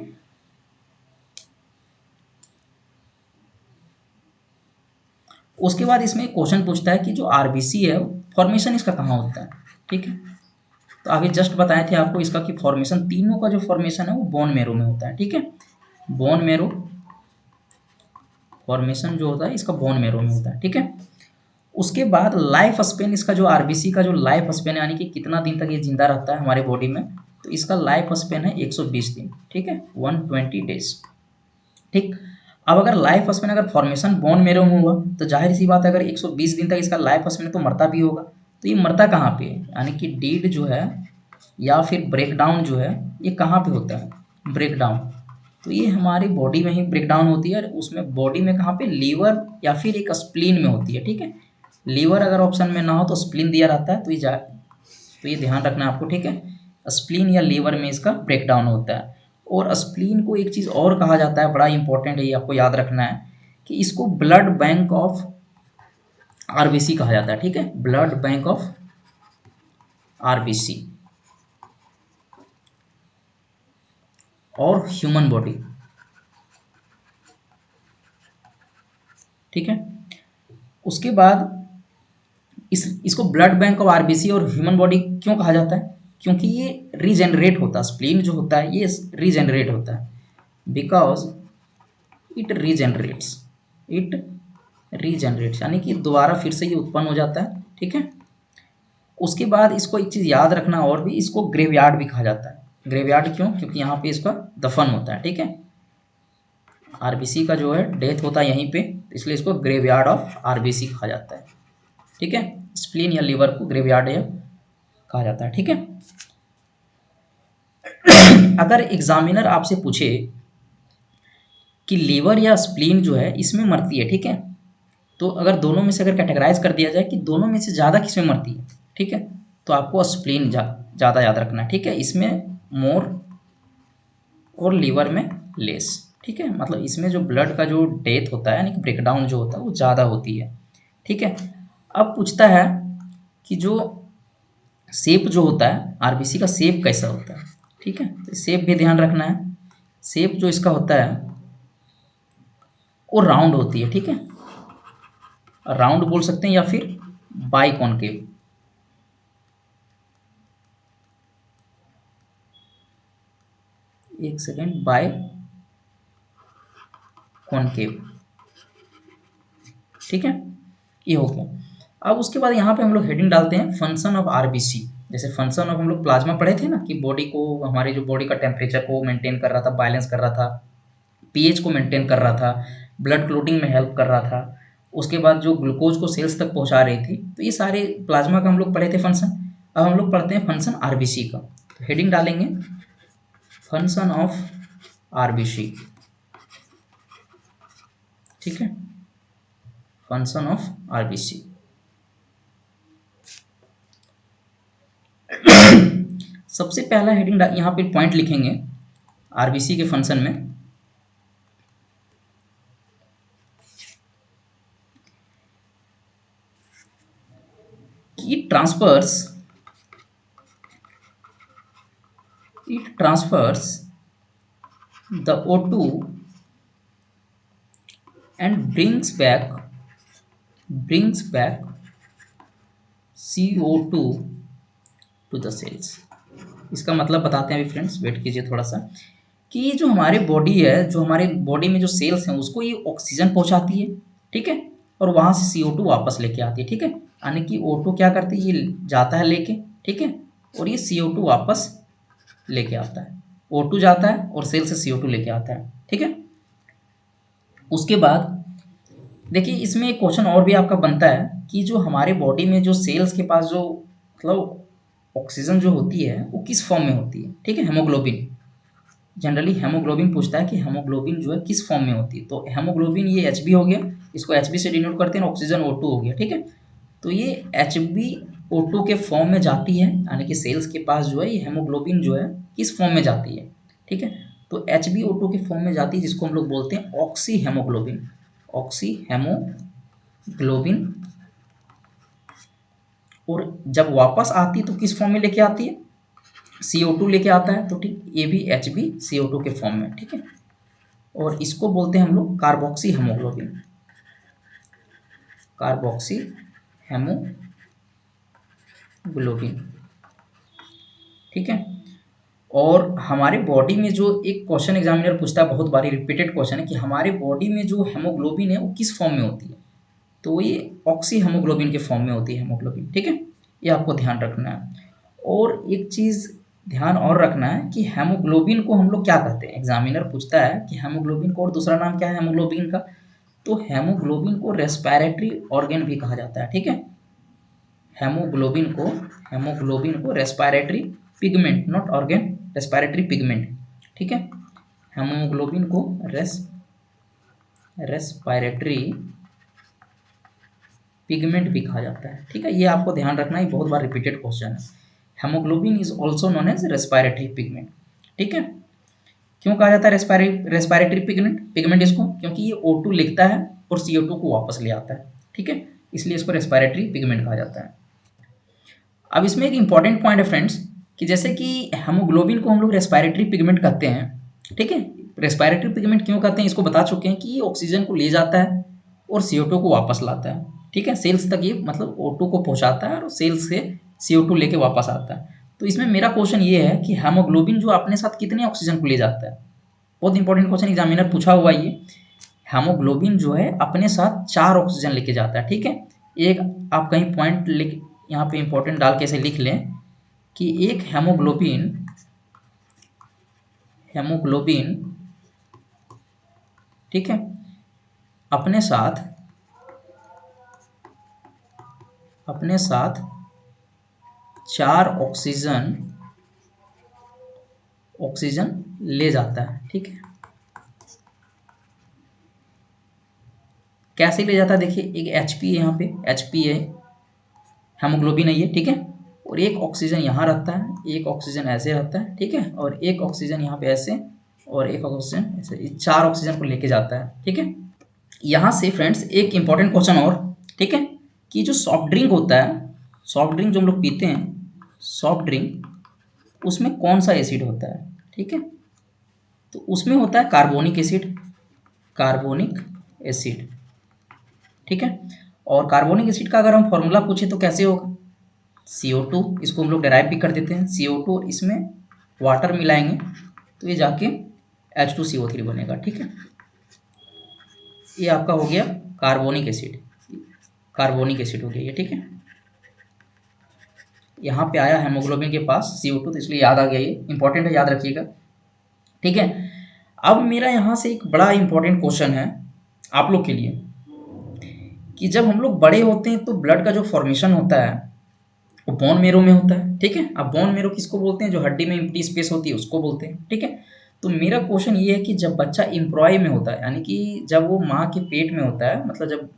उसके बाद इसमें एक क्वेश्चन पूछता है कि जो आरबीसी है फॉर्मेशन इसका कहाँ होता है। ठीक है, तो अभी जस्ट बताए थे आपको इसका कि फॉर्मेशन, तीनों का जो फॉर्मेशन है वो बोन मेरो में होता है। ठीक है, बोन मेरो फॉर्मेशन जो होता है इसका बोन मेरो में होता है। ठीक है, उसके बाद लाइफ स्पेन, इसका जो आरबीसी का जो लाइफ स्पेन है, यानी कि कितना दिन तक ये जिंदा रहता है हमारे बॉडी में, तो इसका लाइफ स्पेन है 120 दिन। ठीक है, 120 डेज। ठीक, अब अगर लाइफ स्पेन, अगर फॉर्मेशन बोन मेरो में हुआ तो जाहिर सी बात है, अगर 120 दिन तक इसका लाइफ स्पेन है तो मरता भी होगा। तो ये मरता कहाँ पे है, यानी कि डीड जो है या फिर ब्रेकडाउन जो है, ये कहाँ पे होता है, ब्रेकडाउन। तो ये हमारी बॉडी में ही ब्रेकडाउन होती है, और उसमें बॉडी में कहाँ पे, लीवर या फिर एक स्प्लीन में होती है। ठीक है, लीवर अगर ऑप्शन में ना हो तो स्प्लीन दिया रहता है, तो ये ध्यान रखना है आपको। ठीक है, स्प्लीन या लीवर में इसका ब्रेकडाउन होता है। और स्प्लीन को एक चीज़ और कहा जाता है, बड़ा इंपॉर्टेंट है, ये आपको याद रखना है कि इसको ब्लड बैंक ऑफ आरबीसी कहा जाता है। ठीक है, ब्लड बैंक ऑफ आरबीसी और ह्यूमन बॉडी। ठीक है, उसके बाद इसको ब्लड बैंक ऑफ आरबीसी और ह्यूमन बॉडी क्यों कहा जाता है, क्योंकि ये रीजेनरेट होता है, स्प्लीन जो होता है ये रीजेनरेट होता है, बिकॉज इट रीजेनरेट्स, यानी कि दोबारा फिर से ये उत्पन्न हो जाता है। ठीक है, उसके बाद इसको एक चीज़ याद रखना और भी, इसको ग्रेवयार्ड भी कहा जाता है। ग्रेवयार्ड क्यों, क्योंकि यहाँ पे इसका दफन होता है। ठीक है, आरबीसी का जो है डेथ होता है यहीं पे, इसलिए इसको ग्रेवयार्ड ऑफ आरबीसी कहा जाता है। ठीक है, स्प्लीन या लीवर को ग्रेवयार्ड कहा जाता है। ठीक है, अगर एग्जामिनर आपसे पूछे कि लीवर या स्प्लीन जो है इसमें मरती है, ठीक है, तो अगर दोनों में से अगर कैटेगराइज कर दिया जाए कि दोनों में से ज़्यादा किसमें मरती है, ठीक है, तो आपको स्प्लीन ज़्यादा याद रखना है। ठीक है, इसमें मोर और लीवर में लेस। ठीक है, मतलब इसमें जो ब्लड का जो डेथ होता है, यानी कि ब्रेकडाउन जो होता है वो ज़्यादा होती है। ठीक है, अब पूछता है कि जो शेप जो होता है आरबीसी का शेप कैसा होता है, ठीक है। तो शेप भी ध्यान रखना है, शेप जो इसका होता है वो राउंड होती है, ठीक है, राउंड बोल सकते हैं या फिर बाई कॉनकेव। एक सेकेंड, बाय कॉनकेव, ठीक है, ये हो गया। अब उसके बाद यहाँ पे हम लोग हेडिंग डालते हैं फंक्शन ऑफ आरबीसी। जैसे फंक्शन ऑफ हम लोग प्लाज्मा पढ़े थे ना, कि बॉडी को, हमारे जो बॉडी का टेम्परेचर को मेंटेन कर रहा था, बैलेंस कर रहा था, पीएच को मेंटेन कर रहा था, ब्लड क्लोटिंग में हेल्प कर रहा था, उसके बाद जो ग्लूकोज को सेल्स तक पहुंचा रही थी, तो ये सारे प्लाज्मा का हम लोग पढ़े थे फंक्शन। अब हम लोग पढ़ते हैं फंक्शन आरबीसी का। तो हेडिंग डालेंगे फंक्शन ऑफ आरबीसी, ठीक है, फंक्शन ऑफ आरबीसी। सबसे पहला हेडिंग यहाँ पे पॉइंट लिखेंगे आरबीसी के फंक्शन में, it transfers the O2 and brings back CO2 to the cells. इसका मतलब बताते हैं अभी फ्रेंड्स, वेट कीजिए थोड़ा सा, कि ये जो हमारे बॉडी है, जो हमारे बॉडी में जो सेल्स हैं उसको ये ऑक्सीजन पहुंचाती है, ठीक है, और वहां से CO2 वापस लेके आती है, ठीक है, यानी कि O2 क्या करती है, ये जाता है लेके, ठीक है, और ये CO2 वापस लेके आता है। O2 जाता है और सेल से CO2 लेके आता है, ठीक है। उसके बाद देखिए इसमें एक क्वेश्चन और भी आपका बनता है कि जो हमारे बॉडी में जो सेल्स के पास जो मतलब ऑक्सीजन जो होती है वो किस फॉर्म में होती है, ठीक है, हेमोग्लोबिन। जनरली हेमोग्लोबिन पूछता है कि हेमोग्लोबिन जो है किस फॉर्म में होती है। तो हेमोग्लोबिन ये Hb हो गया, इसको Hb से डिनोट करते हैं, ऑक्सीजन O2 हो गया, ठीक है। तो ये HbO2 के फॉर्म में जाती है, यानी कि सेल्स के पास जो है ये हेमोग्लोबिन जो है किस फॉर्म में जाती है, ठीक है। तो HbO2 के फॉर्म में जाती है, जिसको हम लोग बोलते हैं ऑक्सी हेमोग्लोबिन, ऑक्सी हेमोग्लोबिन। और जब वापस आती है तो किस फॉर्म में लेके आती है, CO2 लेके आता है, तो ठीक ये भी HbCO2 के फॉर्म में, ठीक है। और इसको बोलते हैं हम लोग कार्बोक्सी हेमोग्लोबिन, कार्बोक्सी हेमोग्लोबिन, ठीक है। और हमारे बॉडी में जो एक क्वेश्चन एग्जामिनर पूछता है, बहुत बारी रिपीटेड क्वेश्चन है, कि हमारे बॉडी में जो हेमोग्लोबिन है वो किस फॉर्म में होती है, तो ये ऑक्सी हेमोग्लोबिन के फॉर्म में होती है हेमोग्लोबिन, ठीक है, ये आपको ध्यान रखना है। और एक चीज़ ध्यान और रखना है कि हेमोग्लोबिन को हम लोग क्या कहते हैं, एग्जामिनर पूछता है कि हेमोग्लोबिन को और दूसरा नाम क्या है हेमोग्लोबिन का, तो हेमोग्लोबिन को रेस्पिरेटरी ऑर्गन भी कहा जाता है, ठीक है। हेमोग्लोबिन को respiratory pigment, not organ, respiratory pigment, ठीक है। हेमोग्लोबिन को रेस्पिरेटरी पिगमेंट भी कहा जाता है, ठीक है, ये आपको ध्यान रखना है, बहुत बार रिपीटेड क्वेश्चन है। Haemoglobin is also known as respiratory pigment, ठीक है। क्यों कहा जाता है रेस्पिरेटरी पिगमेंट इसको, क्योंकि ये O2 लिखता है और CO2 को वापस ले आता है, ठीक है, इसलिए इसको रेस्पिरेटरी पिगमेंट कहा जाता है। अब इसमें एक इंपॉर्टेंट पॉइंट है फ्रेंड्स, कि जैसे कि हेमोग्लोबिन को हम लोग रेस्पिरेटरी पिगमेंट कहते हैं, ठीक है, रेस्पिरेटरी पिगमेंट क्यों कहते हैं इसको बता चुके हैं, कि ये ऑक्सीजन को ले जाता है और CO2 को वापस लाता है, ठीक है, सेल्स तक ये मतलब O2 को पहुंचाता है और सेल्स से CO2 लेके वापस आता है। तो इसमें मेरा क्वेश्चन ये है कि हेमोग्लोबिन जो अपने साथ कितने ऑक्सीजन को ले जाता है, बहुत इंपॉर्टेंट क्वेश्चन एग्जामिनर पूछा हुआ है ये। हेमोग्लोबिन जो है अपने साथ 4 ऑक्सीजन लेके जाता है, ठीक है। एक आप कहीं पॉइंट लिख, यहाँ पे इंपॉर्टेंट डाल के ऐसे लिख लें कि एक हेमोग्लोबिन ठीक है अपने साथ 4 ऑक्सीजन ले जाता है, ठीक है। कैसे ले जाता है, देखिए एक Hp है, यहाँ पे Hp है, हेमोग्लोबिन है ये, ठीक है, और एक ऑक्सीजन यहाँ रहता है, एक ऑक्सीजन ऐसे रहता है, ठीक है, और एक ऑक्सीजन यहाँ पे ऐसे, और एक ऑक्सीजन ऐसे, 4 ऑक्सीजन को लेके जाता है, ठीक है। यहाँ से फ्रेंड्स एक इंपॉर्टेंट क्वेश्चन और, ठीक है, कि जो सॉफ्ट ड्रिंक होता है, सॉफ्ट ड्रिंक जो हम लोग पीते हैं, सॉफ्ट ड्रिंक उसमें कौन सा एसिड होता है, ठीक है। तो उसमें होता है कार्बोनिक एसिड, कार्बोनिक एसिड, ठीक है। और कार्बोनिक एसिड का अगर हम फॉर्मूला पूछे तो कैसे होगा, CO2, इसको हम लोग डेराइव भी कर देते हैं, CO2 इसमें वाटर मिलाएंगे तो ये जाके H2CO3 बनेगा, ठीक है। ये आपका हो गया कार्बोनिक एसिड, कार्बोनिक एसिड हो गया ये, ठीक है। यहाँ पे आया हेमोग्लोबिन के पास CO2, तो इसलिए याद आ गया, ये इंपॉर्टेंट है, याद रखिएगा, ठीक है। अब मेरा यहाँ से एक बड़ा इंपॉर्टेंट क्वेश्चन है आप लोग के लिए कि जब हम लोग बड़े होते हैं तो ब्लड का जो फॉर्मेशन होता है वो बोन मेरो में होता है, ठीक है। अब बोन मेरो किसको बोलते हैं, जो हड्डी में एम्प्टी स्पेस होती है उसको बोलते हैं, ठीक है। तो मेरा क्वेश्चन ये है कि जब बच्चा एम्ब्रॉय में होता है, यानी कि जब वो माँ के पेट में होता है, मतलब जब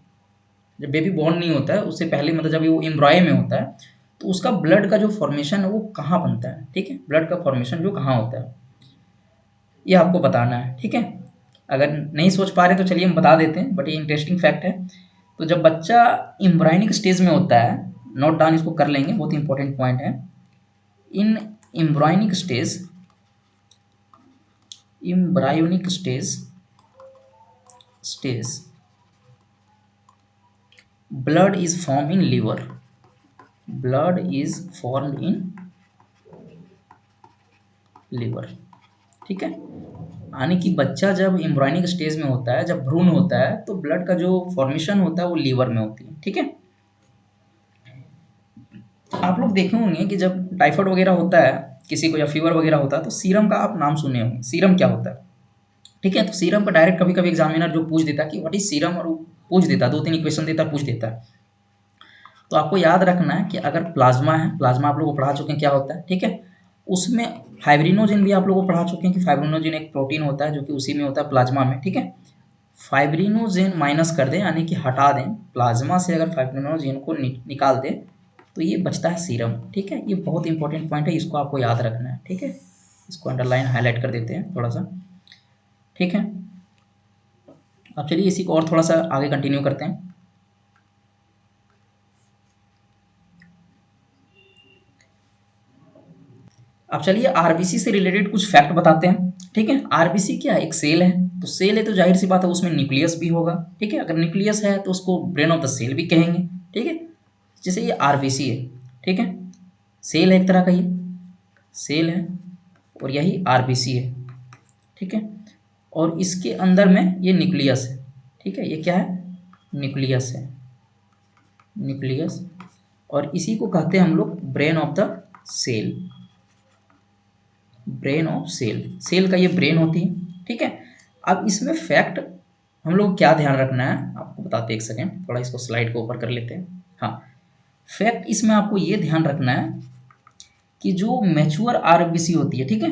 जब बेबी बॉर्न नहीं होता है उससे पहले, मतलब जब वो एम्ब्रॉय में होता है, तो उसका ब्लड का जो फॉर्मेशन है वो कहाँ बनता है, ठीक है। ब्लड का फॉर्मेशन जो कहाँ होता है ये आपको बताना है, ठीक है। अगर नहीं सोच पा रहे तो चलिए हम बता देते हैं, बट ये इंटरेस्टिंग फैक्ट है। तो जब बच्चा एम्ब्रायनिक स्टेज में होता है, नोट डाउन इसको कर लेंगे, बहुत इंपॉर्टेंट पॉइंट है। In embryonic stage, embryonic stage stage blood is form in liver, blood is formed in liver, ठीक है। यानी कि बच्चा जब एम्ब्रायनिक स्टेज में होता है, जब भ्रूण होता है, तो ब्लड का जो फॉर्मेशन होता है वो लीवर में होती है, ठीक है। आप लोग देखे होंगे कि जब टाइफाइड वगैरह होता है किसी को, या फीवर वगैरह होता है, तो सीरम का आप नाम सुने होंगे, सीरम क्या होता है, ठीक है। तो सीरम का डायरेक्ट कभी कभी एग्जामिनर जो पूछ देता है कि व्हाट इज सीरम, और वो पूछ देता है, 2-3 इक्वेशन देता है, पूछ देता है। तो आपको याद रखना है कि अगर प्लाज्मा है, प्लाज्मा आप लोग को पढ़ा चुके हैं क्या होता है, ठीक है। उसमें फाइब्रिनोजेन भी आप लोगों को पढ़ा चुके हैं कि फाइब्रिनोजेन एक प्रोटीन होता है जो कि उसी में होता है, प्लाज्मा में, ठीक है। फाइब्रिनोजेन माइनस कर दें, यानी कि हटा दें, प्लाज्मा से अगर फाइब्रिनोजेन को निकाल दें तो ये बचता है सीरम, ठीक है। ये बहुत इंपॉर्टेंट पॉइंट है, इसको आपको याद रखना है, ठीक है। इसको अंडरलाइन हाईलाइट कर देते हैं थोड़ा सा, ठीक है। अब चलिए इसी को और थोड़ा सा आगे कंटिन्यू करते हैं। अब चलिए आरबीसी से रिलेटेड कुछ फैक्ट बताते हैं, ठीक है। आरबीसी क्या है, एक सेल है, तो सेल है तो जाहिर सी बात है उसमें न्यूक्लियस भी होगा, ठीक है। अगर न्यूक्लियस है तो उसको ब्रेन ऑफ द सेल भी कहेंगे, ठीक है। जैसे ये आरबीसी है, ठीक है, सेल है एक तरह का, ये सेल है और यही आरबीसी है, ठीक है। और इसके अंदर में ये न्यूक्लियस है, ठीक है। ये क्या है, न्यूक्लियस है, न्यूक्लियस। और इसी को कहते हैं हम लोग brain of the cell, brain of cell, cell का ये ब्रेन होती है, ठीक है। अब इसमें फैक्ट हम लोग क्या ध्यान रखना है आपको बताते, एक सेकेंड, थोड़ा इसको स्लाइड को ऊपर कर लेते हैं। हाँ, फैक्ट इसमें आपको ये ध्यान रखना है कि जो मैच्योर आरबीसी होती है, ठीक है,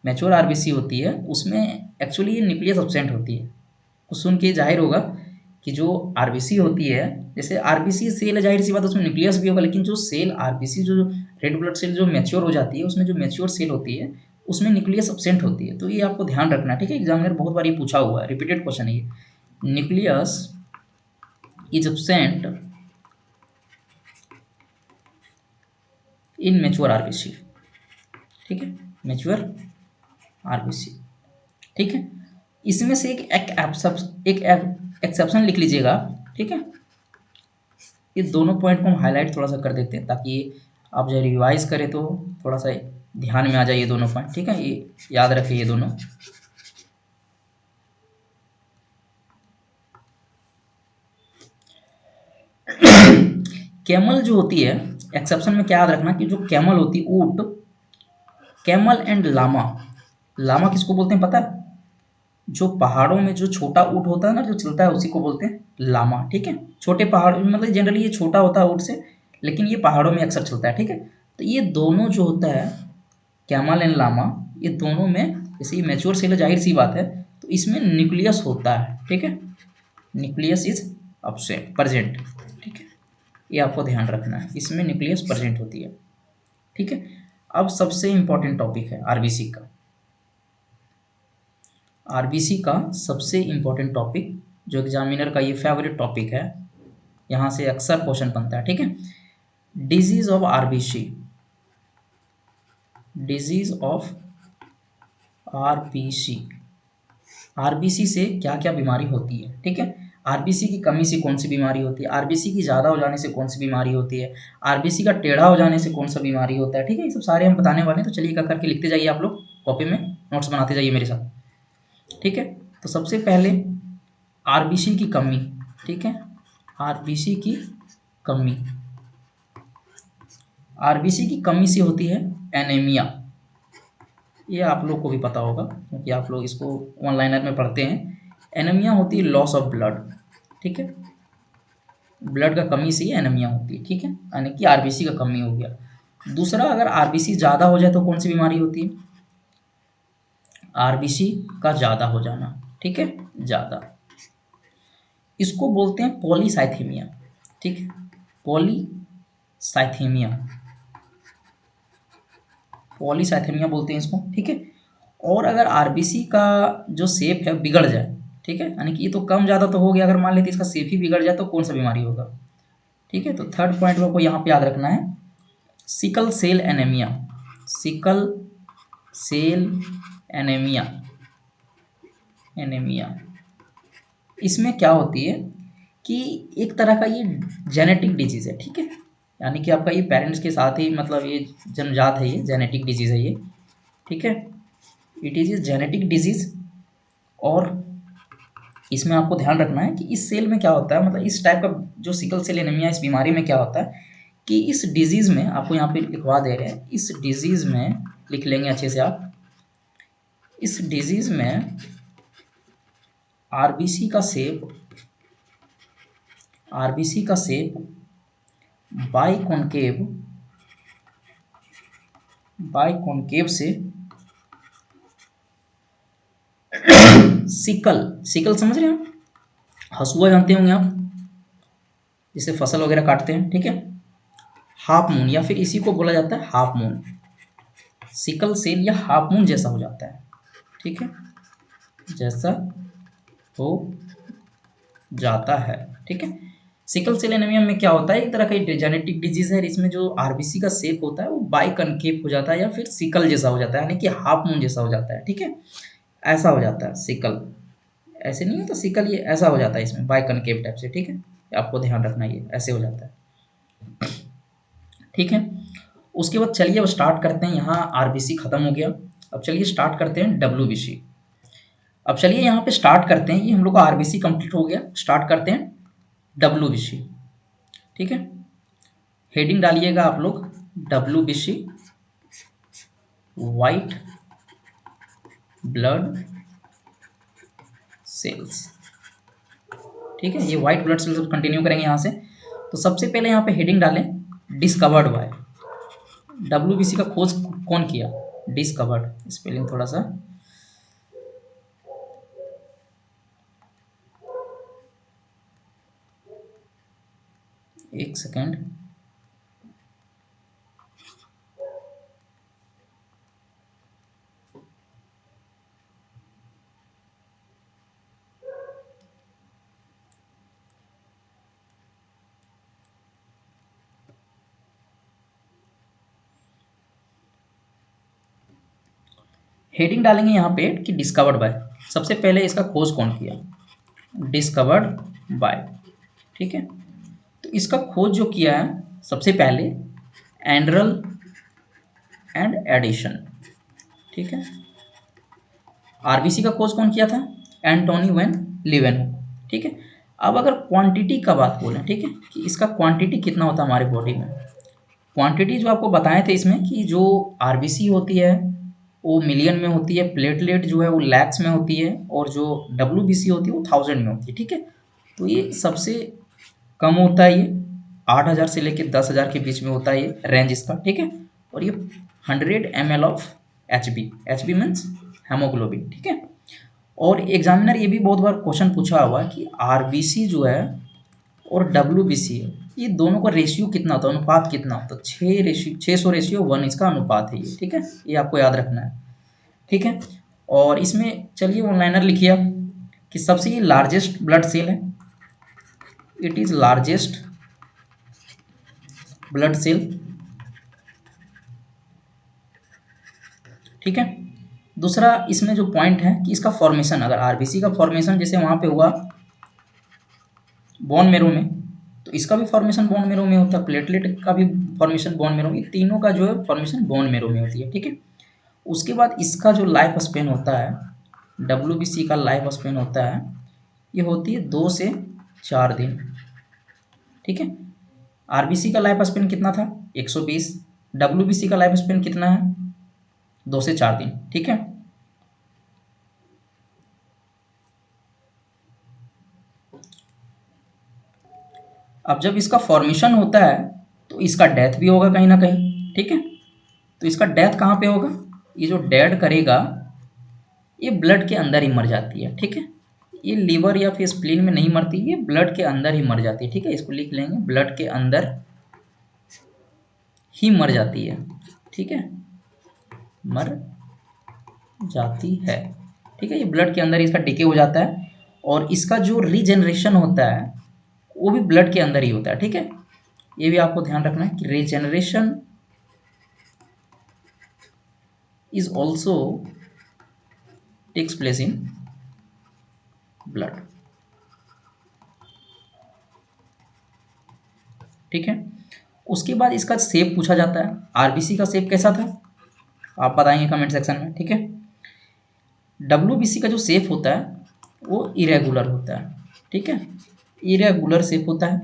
मैच्योर आरबीसी होती है, उसमें एक्चुअली ये न्यूक्लियस एब्सेंट होती है। कुछ सुन के जाहिर होगा कि जो आरबीसी होती है, जैसे आरबीसी सेल है, जाहिर सी बात है उसमें न्यूक्लियस भी होगा, लेकिन जो सेल आरबीसी जो रेड ब्लड सेल जो मैच्योर हो जाती है, उसमें जो मैच्योर सेल होती है उसमें न्यूक्लियस एब्सेंट होती है। तो ये आपको ध्यान रखना है, ठीक है। एग्जामिनर बहुत बार ये पूछा हुआ है, रिपीटेड क्वेश्चन है ये, nucleus is absent in mature RBC, ठीक है, मैच्योर आरबीसी, ठीक है। इसमें से एक एक्सेप्शन लिख लीजिएगा, ठीक है। ये दोनों पॉइंट को हम हाईलाइट थोड़ा सा कर देते हैं ताकि आप जब रिवाइज करें तो थोड़ा सा ध्यान में आ जाए ये दोनों पॉइंट, ठीक है। ये याद रखिए ये दोनों। कैमल जो होती है, एक्सेप्शन में क्या याद रखना कि जो कैमल होती है, ऊंट, कैमल एंड लामा, लामा किसको बोलते हैं पता है, जो पहाड़ों में जो छोटा ऊँट होता है ना जो चलता है, उसी को बोलते हैं लामा, ठीक है। छोटे पहाड़ मतलब जनरली ये छोटा होता है ऊँट से, लेकिन ये पहाड़ों में अक्सर चलता है, ठीक है। तो ये दोनों जो होता है कैमल एंड लामा, ये दोनों में जैसे ये मैच्योर सेल है, जाहिर सी बात है, तो इसमें न्यूक्लियस होता है, ठीक है, न्यूक्लियस इज अपसेंट प्रेजेंट, ठीक है। ये आपको ध्यान रखना है, इसमें न्यूक्लियस प्रेजेंट होती है, ठीक है। अब सबसे इंपॉर्टेंट टॉपिक है आरबीसी का, आरबीसी का सबसे इम्पोर्टेंट टॉपिक जो एग्जामिनर का ये फेवरेट टॉपिक है, यहाँ से अक्सर क्वेश्चन बनता है, ठीक है। Disease of RBC, disease of RBC, RBC से क्या क्या बीमारी होती है, ठीक है। आरबीसी की कमी से कौन सी बीमारी होती है, आरबीसी की ज़्यादा हो जाने से कौन सी बीमारी होती है, आरबीसी का टेढ़ा हो जाने से कौन सा बीमारी होता है, ठीक है। ये सब सारे हम बताने वाले हैं, तो चलिए एक करके लिखते जाइए आप लोग, कॉपी में नोट्स बनाते जाइए मेरे साथ, ठीक है। तो सबसे पहले आरबीसी की कमी, ठीक है, आरबीसी की कमी, आरबीसी की कमी से होती है एनीमिया। ये आप लोग को भी पता होगा क्योंकि आप लोग इसको ऑनलाइनर में पढ़ते हैं। एनीमिया होती है लॉस ऑफ ब्लड, ठीक है, ब्लड का कमी से ही एनीमिया होती है, ठीक है, यानी कि आरबीसी का कमी हो गया। दूसरा, अगर आरबीसी ज़्यादा हो जाए तो कौन सी बीमारी होती है, आरबीसी का ज़्यादा हो जाना, ठीक है, ज़्यादा, इसको बोलते हैं पॉलीसाइथेमिया, ठीक है, पॉलीसाइथेमिया, पॉलीसाइथेमिया बोलते हैं इसको, ठीक है। और अगर आरबीसी का जो शेप है बिगड़ जाए, ठीक है, यानी कि ये तो कम ज़्यादा तो हो गया, अगर मान लेते इसका शेप ही बिगड़ जाए तो कौन सा बीमारी होगा, ठीक है। तो थर्ड पॉइंट आपको यहाँ पे याद रखना है, sickle cell anaemia, sickle cell anaemia, anaemia, इसमें क्या होती है कि एक तरह का ये जेनेटिक डिजीज़ है, ठीक है, यानी कि आपका ये पेरेंट्स के साथ ही मतलब ये जन्मजात है, ये जेनेटिक डिजीज़ है ये, ठीक है, it is a genetic disease. और इसमें आपको ध्यान रखना है कि इस सेल में क्या होता है, मतलब इस टाइप का जो सिकल सेल एनीमिया, इस बीमारी में क्या होता है कि इस डिजीज़ में, आपको यहाँ पे लिखवा दे रहे हैं, इस डिजीज़ में लिख लेंगे अच्छे से आप, इस डिजीज़ में आरबीसी का शेप, आरबीसी का शेप बाइकॉन्केव, बाइकॉन्केव से सिकल, सिकल समझ रहे हैं, हसुआ जानते होंगे आप, जिसे फसल वगैरह काटते हैं, ठीक है, हाफ मून, या फिर इसी को बोला जाता है हाफ मून, सिकल सेल या हाफ मून जैसा हो जाता है, ठीक है, जैसा हो जाता है, ठीक है। सिकल सेल एनीमिया में क्या होता है, एक तरह का जेनेटिक डिजीज है, इसमें जो आरबीसी का शेप होता है वो बाइकनकेव हो जाता है या फिर सिकल जैसा हो जाता है, यानी कि हाफ मून जैसा हो जाता है, ठीक है, ऐसा हो जाता है सिकल, ऐसे नहीं होता सिकल, ये ऐसा हो जाता है इसमें बाइकनकेव टाइप से, ठीक है, आपको ध्यान रखना, ये ऐसे हो जाता है, ठीक है। उसके बाद चलिए अब स्टार्ट करते हैं, यहाँ आरबीसी खत्म हो गया, अब चलिए स्टार्ट करते हैं डब्ल्यूबीसी। अब चलिए यहाँ पे स्टार्ट करते हैं, ये हम लोग का आरबीसी कंप्लीट हो गया, स्टार्ट करते हैं डब्ल्यूबीसी, ठीक है। हेडिंग डालिएगा आप लोग डब्ल्यूबीसी, वाइट ब्लड सेल्स, ठीक है, ये वाइट ब्लड सेल्स कंटिन्यू करेंगे यहाँ से। तो सबसे पहले यहाँ पे हेडिंग डालें डिस्कवर्ड बाय, डब्ल्यूबीसी का खोज कौन किया, डिस्कवर्ड, स्पेलिंग थोड़ा सा, एक सेकेंड, हेडिंग डालेंगे यहाँ पे कि डिस्कवर्ड बाय, सबसे पहले इसका खोज कौन किया, डिस्कवर्ड बाय, ठीक है। तो इसका खोज जो किया है सबसे पहले एंड्रल एंड एडिशन, ठीक है, आरबीसी का खोज कौन किया था, एंटोनी वैन लीवेनहुक, ठीक है। अब अगर क्वांटिटी का बात बोलें, ठीक है, कि इसका क्वांटिटी कितना होता है हमारे बॉडी में, क्वांटिटी जो आपको बताए थे इसमें कि जो आरबीसी होती है वो मिलियन में होती है, प्लेटलेट जो है वो लैक्स में होती है, और जो डब्ल्यूबीसी होती है वो 1000 में होती है, ठीक है। तो ये सबसे कम होता है, ये 8000 से लेकर 10,000 के बीच में होता है ये रेंज इसका, ठीक है। और ये 100 ml of H B means haemoglobin, ठीक है। और एग्जामिनर ये भी बहुत बार क्वेश्चन पूछा हुआ कि आरबीसी जो है और डब्ल्यूबीसी है, ये दोनों का रेशियो कितना होता है, अनुपात कितना होता है, 600:1 इसका अनुपात है ये, ठीक है, ये आपको याद रखना है, ठीक है। और इसमें चलिए ऑनलाइनर लिखिए आप कि सबसे ये लार्जेस्ट ब्लड सेल है, it is largest blood cell ठीक है। दूसरा इसमें जो पॉइंट है कि इसका फॉर्मेशन, अगर आरबीसी का फॉर्मेशन जैसे वहाँ पे हुआ बोन मेरो में, तो इसका भी फॉर्मेशन बोन मेरो में होता है, प्लेटलेट का भी फॉर्मेशन बोन मेरो में, तीनों का जो है फॉर्मेशन बोन मेरो में होती है, ठीक है। उसके बाद इसका जो लाइफ स्पेन होता है, डब्ल्यूबीसी का लाइफ स्पेन होता है, ये होती है 2 से 4 दिन, ठीक है। आरबीसी का लाइफ स्पेन कितना था 120, डब्ल्यूबीसी का लाइफ स्पेन कितना है 2 से 4 दिन, ठीक है। अब जब इसका फॉर्मेशन होता है तो इसका डेथ भी होगा कहीं ना कहीं, ठीक है। तो इसका डेथ कहाँ पे होगा, ये जो डेड करेगा ये ब्लड के अंदर ही मर जाती है, ठीक है। ये लीवर या फिर स्प्लीन में नहीं मरती, ये ब्लड के अंदर ही मर जाती है, ठीक है। इसको लिख लेंगे, ब्लड के अंदर ही मर जाती है, ठीक है, मर जाती है, ठीक है। ये ब्लड के अंदर इसका डिके हो जाता है, और इसका जो रीजेनरेशन होता है वो भी ब्लड के अंदर ही होता है, ठीक है। ये भी आपको ध्यान रखना है कि regeneration is also takes place in blood, ठीक है। उसके बाद इसका शेप पूछा जाता है, आरबीसी का शेप कैसा था आप बताएंगे कमेंट सेक्शन में, ठीक है। डब्ल्यूबीसी का जो शेप होता है वो इरेगुलर होता है, ठीक है, इरेगुलर शेप होता है,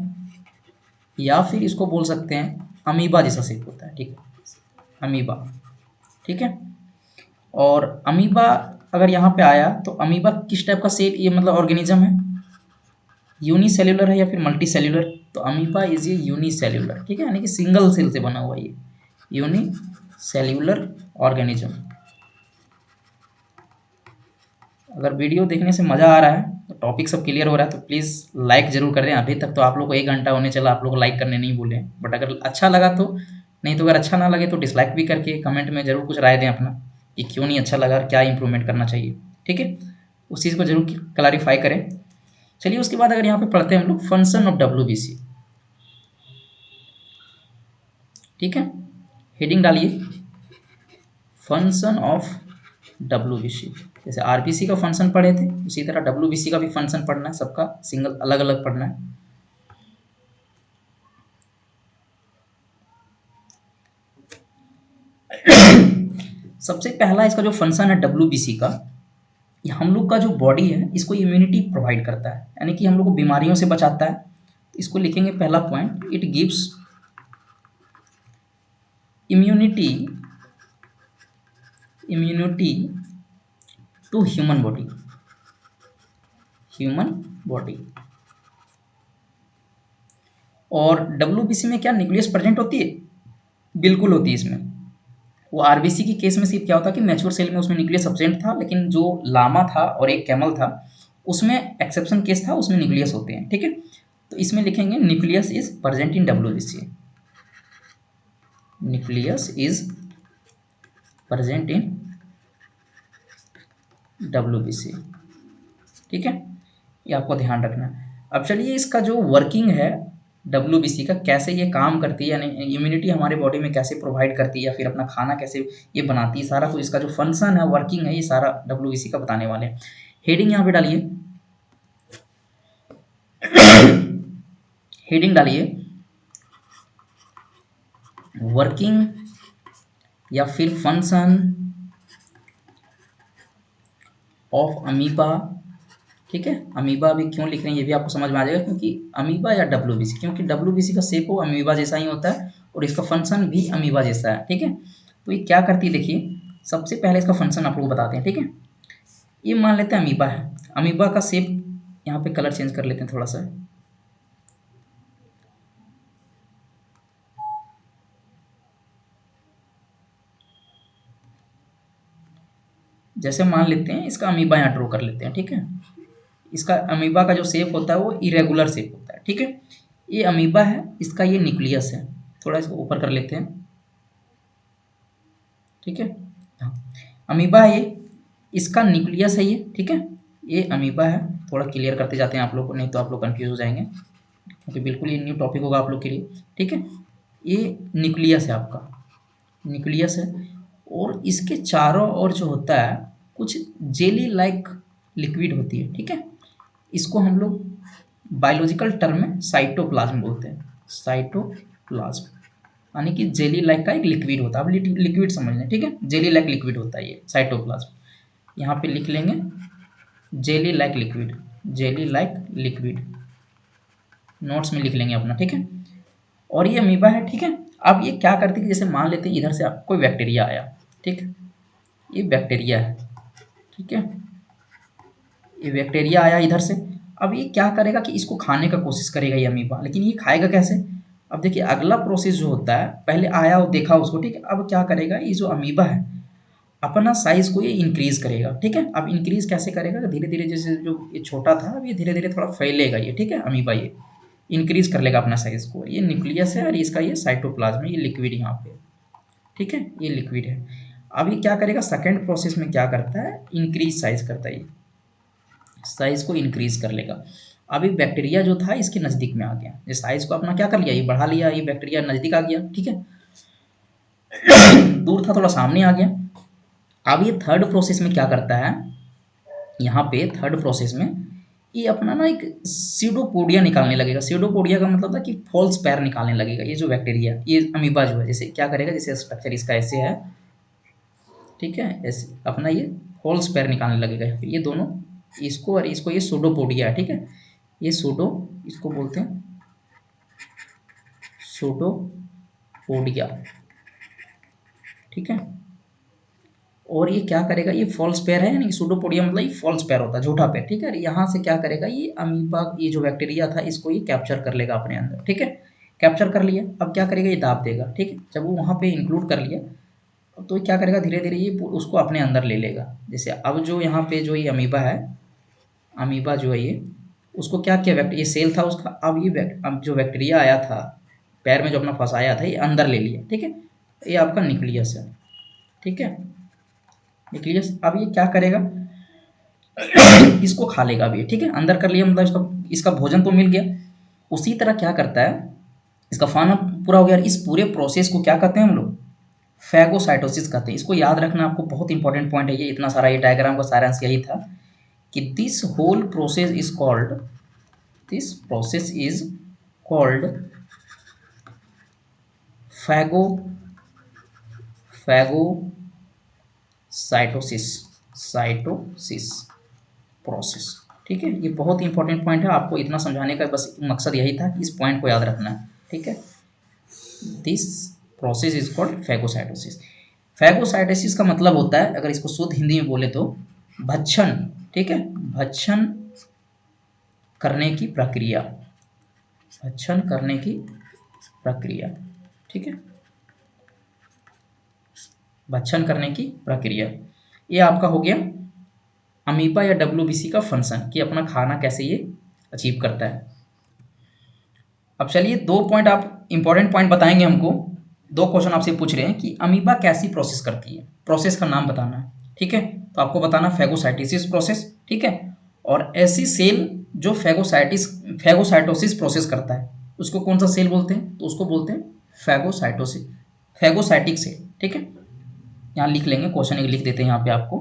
या फिर इसको बोल सकते हैं अमीबा जैसा शेप होता है, ठीक है, अमीबा, ठीक है। और अमीबा अगर यहाँ पे आया तो अमीबा किस टाइप का शेप, ये मतलब ऑर्गेनिज्म है, यूनिसेल्युलर है या फिर मल्टी सेल्युलर, तो अमीबा इज ये यूनिसेल्युलर, ठीक है, यानी कि सिंगल सेल से बना हुआ ये यूनिसेल्युलर ऑर्गेनिज्म। अगर वीडियो देखने से मज़ा आ रहा है तो टॉपिक सब क्लियर हो रहा है तो प्लीज़ लाइक जरूर कर दें। अभी तक तो आप लोग को 1 घंटा होने चला, आप लोग को लाइक करने नहीं भूलें, बट अगर अच्छा लगा तो, नहीं तो अगर अच्छा ना लगे तो डिसलाइक भी करके कमेंट में ज़रूर कुछ राय दें अपना कि क्यों नहीं अच्छा लगा और क्या इंप्रूवमेंट करना चाहिए, ठीक है। उस चीज़ को जरूर क्लैरिफाई करें। चलिए उसके बाद अगर यहाँ पे पढ़ते हैं हम लोग फंक्शन ऑफ डब्ल्यूबीसी, ठीक है, हेडिंग डालिए फंक्शन ऑफ डब्ल्यूबीसी। जैसे आरबीसी का फंक्शन पढ़े थे उसी तरह डब्ल्यूबीसी का भी फंक्शन पढ़ना है, सबका सिंगल अलग अलग पढ़ना है। सबसे पहला इसका जो फंक्शन है डब्ल्यूबीसी का, ये हम लोग का जो बॉडी है इसको इम्यूनिटी प्रोवाइड करता है, यानी कि हम लोग को बीमारियों से बचाता है। इसको लिखेंगे पहला point, it gives immunity, immunity to human body, human body. और डब्ल्यूबीसी में क्या न्यूक्लियस प्रेजेंट होती है, बिल्कुल होती है इसमें। वो आरबीसी की केस में सिर्फ क्या होता है कि मैच्योर सेल में उसमें न्यूक्लियस एब्सेंट था, लेकिन जो लामा था और एक कैमल था उसमें एक्सेप्शन केस था, उसमें न्यूक्लियस होते हैं, ठीक है। तो इसमें लिखेंगे nucleus is present in WBC, nucleus is present in WBC, ठीक है, ये आपको ध्यान रखना है। अब चलिए इसका जो वर्किंग है डब्ल्यूबीसी का, कैसे ये काम करती है, यानी इम्यूनिटी हमारे बॉडी में कैसे प्रोवाइड करती है या फिर अपना खाना कैसे ये बनाती है, सारा कुछ इसका जो फंक्शन है वर्किंग है ये सारा डब्ल्यूबीसी का बताने वाले हैं। हेडिंग यहाँ पे डालिए, हेडिंग डालिए वर्किंग या फिर फंक्शन ऑफ अमीबा, ठीक है। अमीबा भी क्यों लिख रहे हैं ये भी आपको समझ में आ जाएगा, क्योंकि अमीबा या डब्ल्यूबीसी, क्योंकि डब्ल्यूबीसी का शेप वो अमीबा जैसा ही होता है और इसका फंक्शन भी अमीबा जैसा है, ठीक है। तो ये क्या करती है देखिए, सबसे पहले इसका फंक्शन आप लोग बताते हैं, ठीक है। ये मान लेते हैं अमीबा है, अमीबा का शेप, यहाँ पे कलर चेंज कर लेते हैं थोड़ा सा, जैसे मान लेते हैं इसका अमीबा यहाँ ड्रॉ कर लेते हैं, ठीक है। इसका अमीबा का जो शेप होता है वो इरेगुलर शेप होता है, ठीक है। ये अमीबा है, इसका ये न्यूक्लियस है, थोड़ा इसको ऊपर कर लेते हैं, ठीक है। हाँ, अमीबा है ये, इसका न्यूक्लियस है ये, ठीक है। ये अमीबा है, थोड़ा क्लियर करते जाते हैं आप लोग को, नहीं तो आप लोग कंफ्यूज हो जाएंगे, क्योंकि बिल्कुल ये न्यू टॉपिक होगा आप लोग के लिए, ठीक है। ये न्यूक्लियस है आपका, न्यूक्लियस है, और इसके चारों ओर जो होता है कुछ जेली लाइक लिक्विड होती है, ठीक है। इसको हम लोग बायोलॉजिकल टर्म में साइटोप्लाज्म बोलते हैं, साइटोप्लाज्म, यानी कि जेली लाइक का एक लिक्विड होता है। अब लिक्विड समझ लें, ठीक है, जेली लाइक लिक्विड होता है ये साइटोप्लाज्म। यहाँ पे लिख लेंगे jelly like liquid, jelly like liquid notes में लिख लेंगे अपना, ठीक है। और ये अमीबा है, ठीक है। अब ये क्या करती है, जैसे मान लेते हैं इधर से कोई बैक्टीरिया आया, ठीक, ये बैक्टीरिया है, ठीक है, ये बैक्टीरिया आया इधर से। अब ये क्या करेगा कि इसको खाने का कोशिश करेगा ये अमीबा, लेकिन ये खाएगा कैसे। अब देखिए अगला प्रोसेस जो होता है, पहले आया और देखा उसको, ठीक है, अब क्या करेगा ये जो अमीबा है अपना साइज को ये इंक्रीज करेगा, ठीक है। अब इंक्रीज कैसे करेगा, धीरे धीरे, जैसे जो ये छोटा था अब ये धीरे धीरे थोड़ा फैलेगा ये, ठीक है, अमीबा ये इंक्रीज कर लेगा अपना साइज को। ये न्यूक्लियस है और इसका ये साइटोप्लाज्म है, ये लिक्विड यहाँ पे, ठीक है, ये लिक्विड है। अब ये क्या करेगा, सेकेंड प्रोसेस में क्या करता है, इंक्रीज साइज करता है, ये साइज को इंक्रीज कर लेगा। अभी बैक्टीरिया जो था इसके नज़दीक में आ गया, ये साइज को अपना क्या कर लिया, ये बढ़ा लिया, ये बैक्टीरिया नज़दीक आ गया, ठीक है, दूर था थोड़ा सामने आ गया। अब ये थर्ड प्रोसेस में क्या करता है, यहाँ पे थर्ड प्रोसेस में ये अपना ना एक सीडोपोडिया निकालने लगेगा। सीडोपोडिया का मतलब था कि फॉल्स पैर निकालने लगेगा। ये जो बैक्टीरिया, ये अमीबा जो है, जैसे क्या करेगा, जैसे स्ट्रक्चर इसका ऐसे है, ठीक है, ऐसे अपना ये फॉल्स पैर निकालने लगेगा। ये दोनों, इसको और इसको, ये सूडोपोडिया है, ठीक है, ये सूडो, इसको बोलते हैं सूडोपोडिया, ठीक है। और ये क्या करेगा, ये फॉल्स पेयर है, यानी सूडोपोडिया मतलब ये फॉल्स पेयर होता है, झूठा पेयर, ठीक है। यहाँ से क्या करेगा ये अमीबा, ये जो बैक्टीरिया था इसको ये कैप्चर कर लेगा अपने अंदर, ठीक है, कैप्चर कर लिया। अब क्या करेगा, ये दाब देगा, ठीक है, जब वो वहाँ पे इंक्लूड कर लिया तो क्या करेगा, धीरे धीरे ये उसको अपने अंदर ले लेगा। जैसे अब जो यहाँ पे जो ये अमीबा है, अमीबा जो है ये, उसको क्या किया, ये सेल था उसका, अब ये अब जो बैक्टीरिया आया था पैर में जो अपना फंसाया था ये अंदर ले लिया, ठीक है, ये आपका न्यूक्लियस है, ठीक है, न्यूक्लियस। अब ये क्या करेगा, इसको खा लेगा अभी, ठीक है, अंदर कर लिया, मतलब इसका भोजन तो मिल गया। उसी तरह क्या करता है, इसका खाना पूरा हो गया। इस पूरे प्रोसेस को क्या कहते हैं हम लोग, फैगोसाइटोसिस कहते हैं। इसको याद रखना, आपको बहुत इंपॉर्टेंट पॉइंट है ये, इतना सारा ये डायग्राम का सारांश यही था कि this whole process is called, this process is called phago phagocytosis, cytosis process, ठीक है। ये बहुत इंपॉर्टेंट पॉइंट है, आपको इतना समझाने का बस मकसद यही था कि इस पॉइंट को याद रखना है, ठीक है। This process is called phagocytosis. Phagocytosis का मतलब होता है, अगर इसको शुद्ध हिंदी में बोले तो भक्षण, ठीक है, भक्षण करने की प्रक्रिया, भक्षण करने की प्रक्रिया, ठीक है, भक्षण करने की प्रक्रिया। ये आपका हो गया अमीबा या डब्ल्यूबीसी का फंक्शन, कि अपना खाना कैसे ये अचीव करता है। अब चलिए दो पॉइंट, आप इंपॉर्टेंट पॉइंट बताएंगे हमको। दो क्वेश्चन आपसे पूछ रहे हैं कि अमीबा कैसी प्रोसेस करती है, प्रोसेस का नाम बताना है, ठीक है। तो आपको बताना फैगोसाइटोसिस प्रोसेस, ठीक है। और ऐसी सेल जो फैगोसाइटोसिस प्रोसेस करता है उसको कौन सा सेल बोलते हैं, तो उसको बोलते हैं फैगोसाइटोसिस, फैगोसाइटिक सेल, ठीक है। यहाँ लिख लेंगे, क्वेश्चन लिख देते हैं यहाँ पे आपको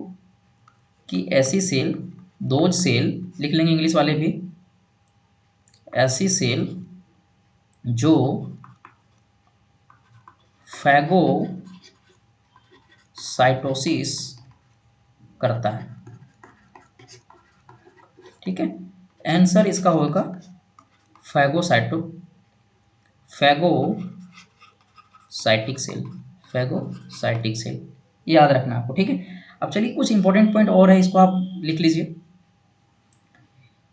कि ऐसी सेल, दो सेल लिख लेंगे इंग्लिश वाले भी, ऐसी सेल जो फैगोसाइटोसिस करता है, ठीक है। आंसर इसका होगा फैगोसाइटो फैगोसाइटिक सेल, फैगोसाइटिक सेल, याद रखना आपको, ठीक है। अब चलिए कुछ इंपॉर्टेंट पॉइंट और है, इसको आप लिख लीजिए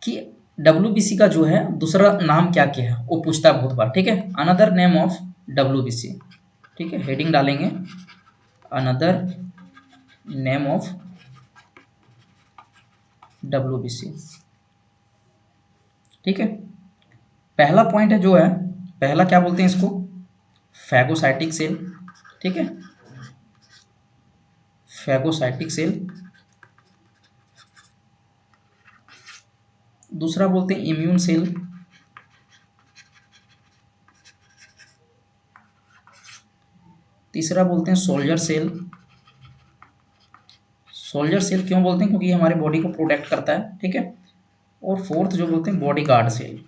कि डब्ल्यूबीसी का जो है दूसरा नाम क्या क्या है, वो पूछता है बहुत बार, ठीक है। अनदर नेम ऑफ डब्ल्यूबीसी, ठीक है, हेडिंग डालेंगे अनदर नेम ऑफ डब्ल्यूबीसी, ठीक है। पहला पॉइंट है जो है, पहला क्या बोलते हैं इसको, फैगोसाइटिक सेल, ठीक है, फैगोसाइटिक सेल। दूसरा बोलते हैं इम्यून सेल, तीसरा बोलते हैं सोल्जर सेल, सोल्जर सेल क्यों बोलते हैं? क्योंकि ये हमारे बॉडी को प्रोटेक्ट करता है, ठीक है। और फोर्थ जो बोलते हैं bodyguard cell,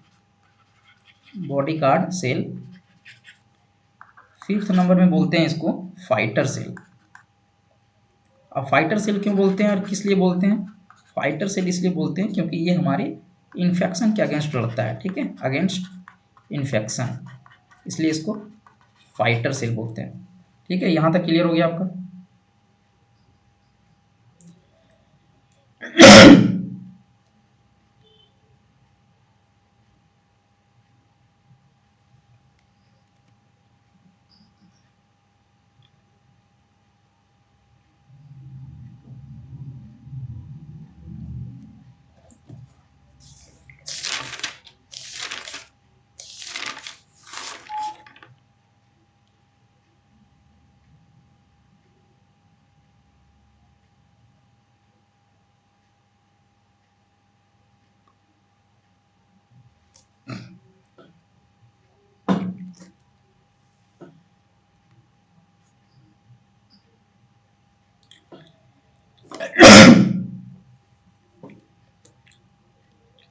bodyguard cell. Fifth number में बोलते हैं इसको फाइटर सेल। अब फाइटर सेल क्यों बोलते हैं और किस लिए बोलते हैं? फाइटर सेल इसलिए बोलते हैं क्योंकि ये हमारे इन्फेक्शन के अगेंस्ट लड़ता है, ठीक है, अगेंस्ट इन्फेक्शन, इसलिए इसको फाइटर सेल बोलते हैं। ठीक है, यहाँ तक क्लियर हो गया आपका?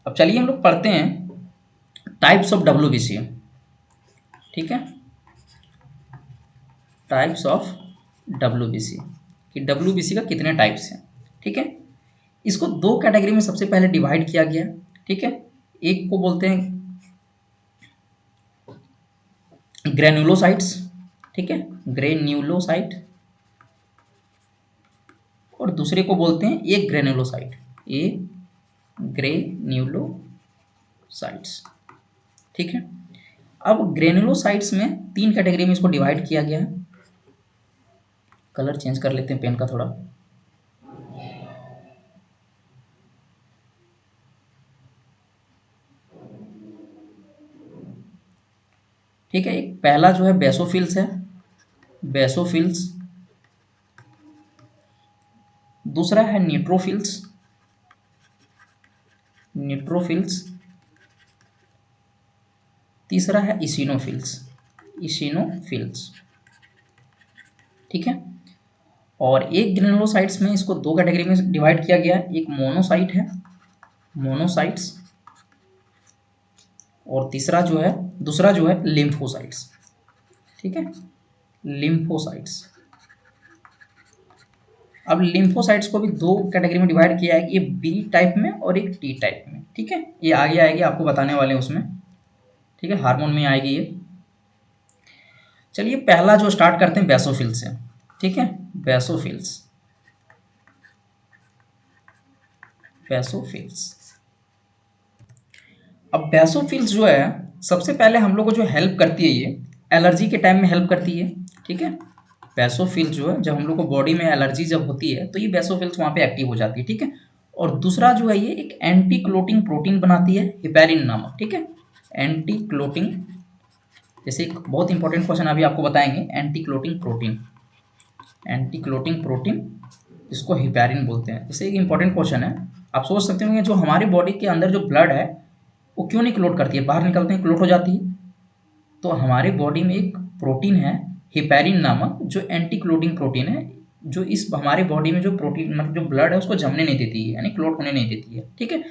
अब चलिए हम लोग पढ़ते हैं टाइप्स ऑफ डब्ल्यूबीसी, ठीक है, टाइप्स ऑफ डब्ल्यूबीसी, कि डब्ल्यूबीसी का कितने टाइप्स हैं, ठीक है। इसको दो कैटेगरी में सबसे पहले डिवाइड किया गया, ठीक है। एक को बोलते हैं ग्रेन्युलोसाइट्स, ठीक है, ग्रेन्युलोसाइट, और दूसरे को बोलते हैं ए ग्रेन्युलोसाइट, ए ग्रेन्युलोसाइट्स, ठीक है। अब ग्रेन्युलोसाइट्स में तीन कैटेगरी में इसको डिवाइड किया गया है। कलर चेंज कर लेते हैं पेन का थोड़ा। ठीक है, एक पहला जो है बेसोफिल्स है, बेसोफिल्स। दूसरा है न्यूट्रोफिल्स, न्यूट्रोफिल्स। तीसरा है इसिनोफिल्स, इसिनोफिल्स, ठीक है। और एक ग्रेनुलोसाइट्स में इसको दो कैटेगरी में डिवाइड किया गया है। एक मोनोसाइट है, मोनोसाइट्स, और तीसरा जो है, दूसरा जो है लिम्फोसाइट्स, ठीक है, लिम्फोसाइट्स। अब लिम्फोसाइट्स को भी दो कैटेगरी में डिवाइड किया है, ये बी टाइप में और एक टी टाइप में, ठीक है। ये आगे आएगी, आपको बताने वाले हैं उसमें, ठीक है, हार्मोन में आएगी ये। चलिए पहला जो स्टार्ट करते हैं बेसोफिल्स से, ठीक है, बेसोफिल्स, बेसोफिल्स। अब बेसोफिल्स जो है सबसे पहले हम लोग को जो हेल्प करती है, ये एलर्जी के टाइम में हेल्प करती है, ठीक है। बेसोफिल्स जो है जब हम लोग को बॉडी में एलर्जी जब होती है तो ये बेसोफिल्स वहाँ पे एक्टिव हो जाती है, ठीक है। और दूसरा जो है ये एक एंटी क्लोटिंग प्रोटीन बनाती है, हिपैरिन नामक, ठीक है, एंटी क्लोटिंग। जैसे एक बहुत इंपॉर्टेंट क्वेश्चन अभी आपको बताएंगे, anti clotting protein, anti clotting protein, इसको हिपैरिन बोलते हैं। जैसे एक इंपॉर्टेंट क्वेश्चन है, आप सोच सकते होंगे जो हमारे बॉडी के अंदर जो ब्लड है वो क्यों नहीं क्लोट करती है, बाहर निकलते हैं क्लोट हो जाती है। तो हमारे बॉडी में एक प्रोटीन है हिपैरिन नामक, जो एंटी क्लोटिंग प्रोटीन है, जो इस हमारे बॉडी में जो प्रोटीन मतलब जो ब्लड है उसको जमने नहीं देती है, यानी क्लोट होने नहीं देती है, ठीक है।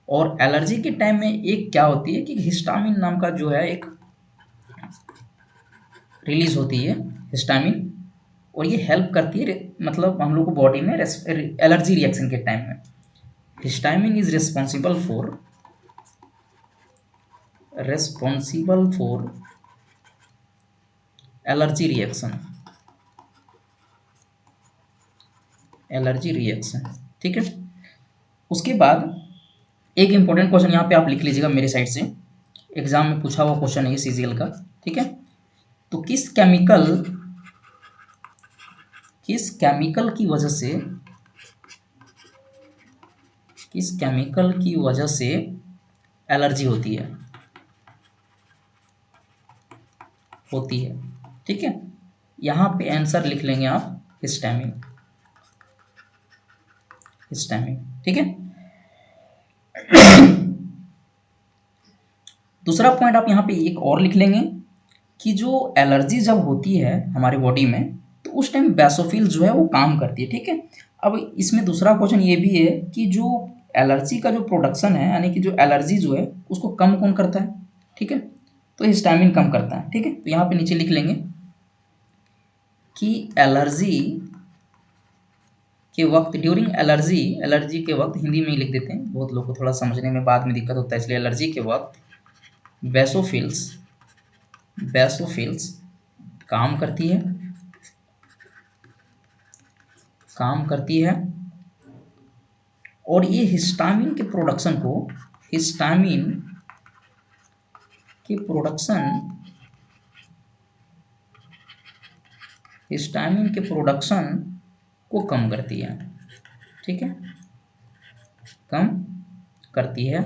और एलर्जी के टाइम में एक क्या होती है कि हिस्टामिन नाम का जो है एक रिलीज होती है, हिस्टामिन, और ये हेल्प करती है मतलब हम लोग को बॉडी में एलर्जी रिएक्शन के टाइम में। Histamine is responsible for allergy reaction, allergy reaction, ठीक है। उसके बाद एक इंपॉर्टेंट क्वेश्चन यहाँ पे आप लिख लीजिएगा मेरे साइड से, एग्जाम में पूछा हुआ क्वेश्चन है ये सीजीएल का, ठीक है। तो किस केमिकल की वजह से, किस केमिकल की वजह से एलर्जी होती है, होती है, ठीक है। यहाँ पे आंसर लिख लेंगे आप हिस्टामिन, हिस्टामिन, ठीक है। दूसरा पॉइंट आप यहाँ पे एक और लिख लेंगे कि जो एलर्जी जब होती है हमारे बॉडी में तो उस टाइम बेसोफिल जो है वो काम करती है, ठीक है। अब इसमें दूसरा क्वेश्चन ये भी है कि जो एलर्जी का जो प्रोडक्शन है, यानी कि जो एलर्जी जो है उसको कम कौन करता है, ठीक है। तो हिस्टामिन कम करता है, ठीक है। तो यहाँ पे नीचे लिख लेंगे कि एलर्जी के वक्त, ड्यूरिंग एलर्जी, एलर्जी के वक्त हिंदी में ही लिख देते हैं, बहुत लोग को थोड़ा समझने में बाद में दिक्कत होता है, इसलिए एलर्जी के वक्त बेसोफिल्स, बेसोफिल्स काम करती है, काम करती है और ये हिस्टामिन के प्रोडक्शन को, हिस्टामिन के प्रोडक्शन, हिस्टामिन के प्रोडक्शन को कम करती है, ठीक है, कम करती है।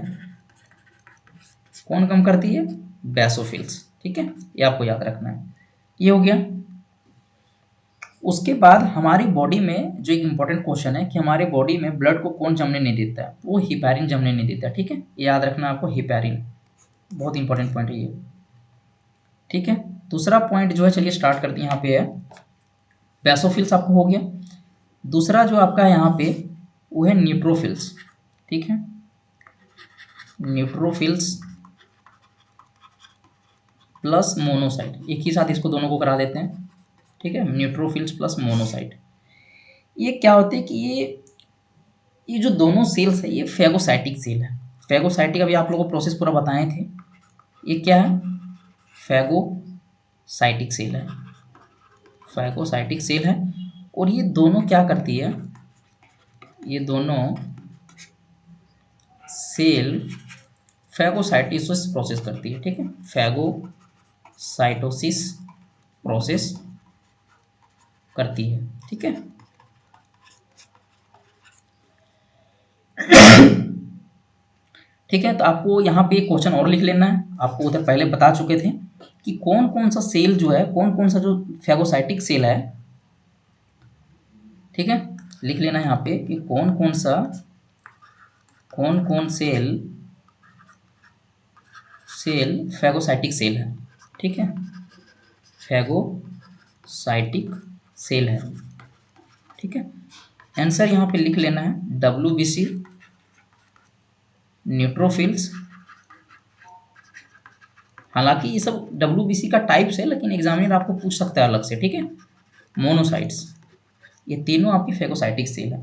कौन कम करती है? बेसोफिल्स, ठीक है, ये आपको याद रखना है। ये हो गया। उसके बाद हमारी बॉडी में जो एक इम्पॉर्टेंट क्वेश्चन है कि हमारे बॉडी में ब्लड को कौन जमने नहीं देता है, वो हिपैरिन जमने नहीं देता, ठीक है, ये याद रखना आपको, हिपैरिन बहुत इंपॉर्टेंट पॉइंट है ये, ठीक है। दूसरा पॉइंट जो है, चलिए स्टार्ट करते हैं, यहाँ पे है बेसोफिल्स आपको हो गया। दूसरा जो आपका है यहाँ पे वो है न्यूट्रोफिल्स, ठीक है, न्यूट्रोफिल्स प्लस मोनोसाइट, एक ही साथ इसको दोनों को करा देते हैं, ठीक है, न्यूट्रोफिल्स प्लस मोनोसाइट। ये क्या होते हैं कि ये जो दोनों सेल्स है ये फैगोसाइटिक सेल है। फैगोसाइटिक अभी आप लोगों को प्रोसेस पूरा बताए थे, ये क्या है? फैगोसाइटिक सेल है, फैगोसाइटिक सेल है। और ये दोनों क्या करती है, ये दोनों सेल फैगोसाइटोसिस प्रोसेस करती है, ठीक है, फैगोसाइटोसिस प्रोसेस करती है, ठीक है। ठीक है, तो आपको यहाँ पे एक क्वेश्चन और लिख लेना है, आपको उधर पहले बता चुके थे कि कौन कौन सा सेल जो है, कौन कौन सा जो फैगोसाइटिक सेल है, ठीक है, लिख लेना है यहाँ पे कि कौन कौन सा, कौन कौन सेल, सेल फैगोसाइटिक सेल है, ठीक है, फैगोसाइटिक सेल है, ठीक है। आंसर यहाँ पे लिख लेना है WBC, न्यूट्रोफिल्स। हालांकि ये सब WBC का टाइप्स है, लेकिन एग्जामिनर आपको पूछ सकता है अलग से, ठीक है। मोनोसाइट्स, ये तीनों आपकी फैगोसाइटिक सेल है।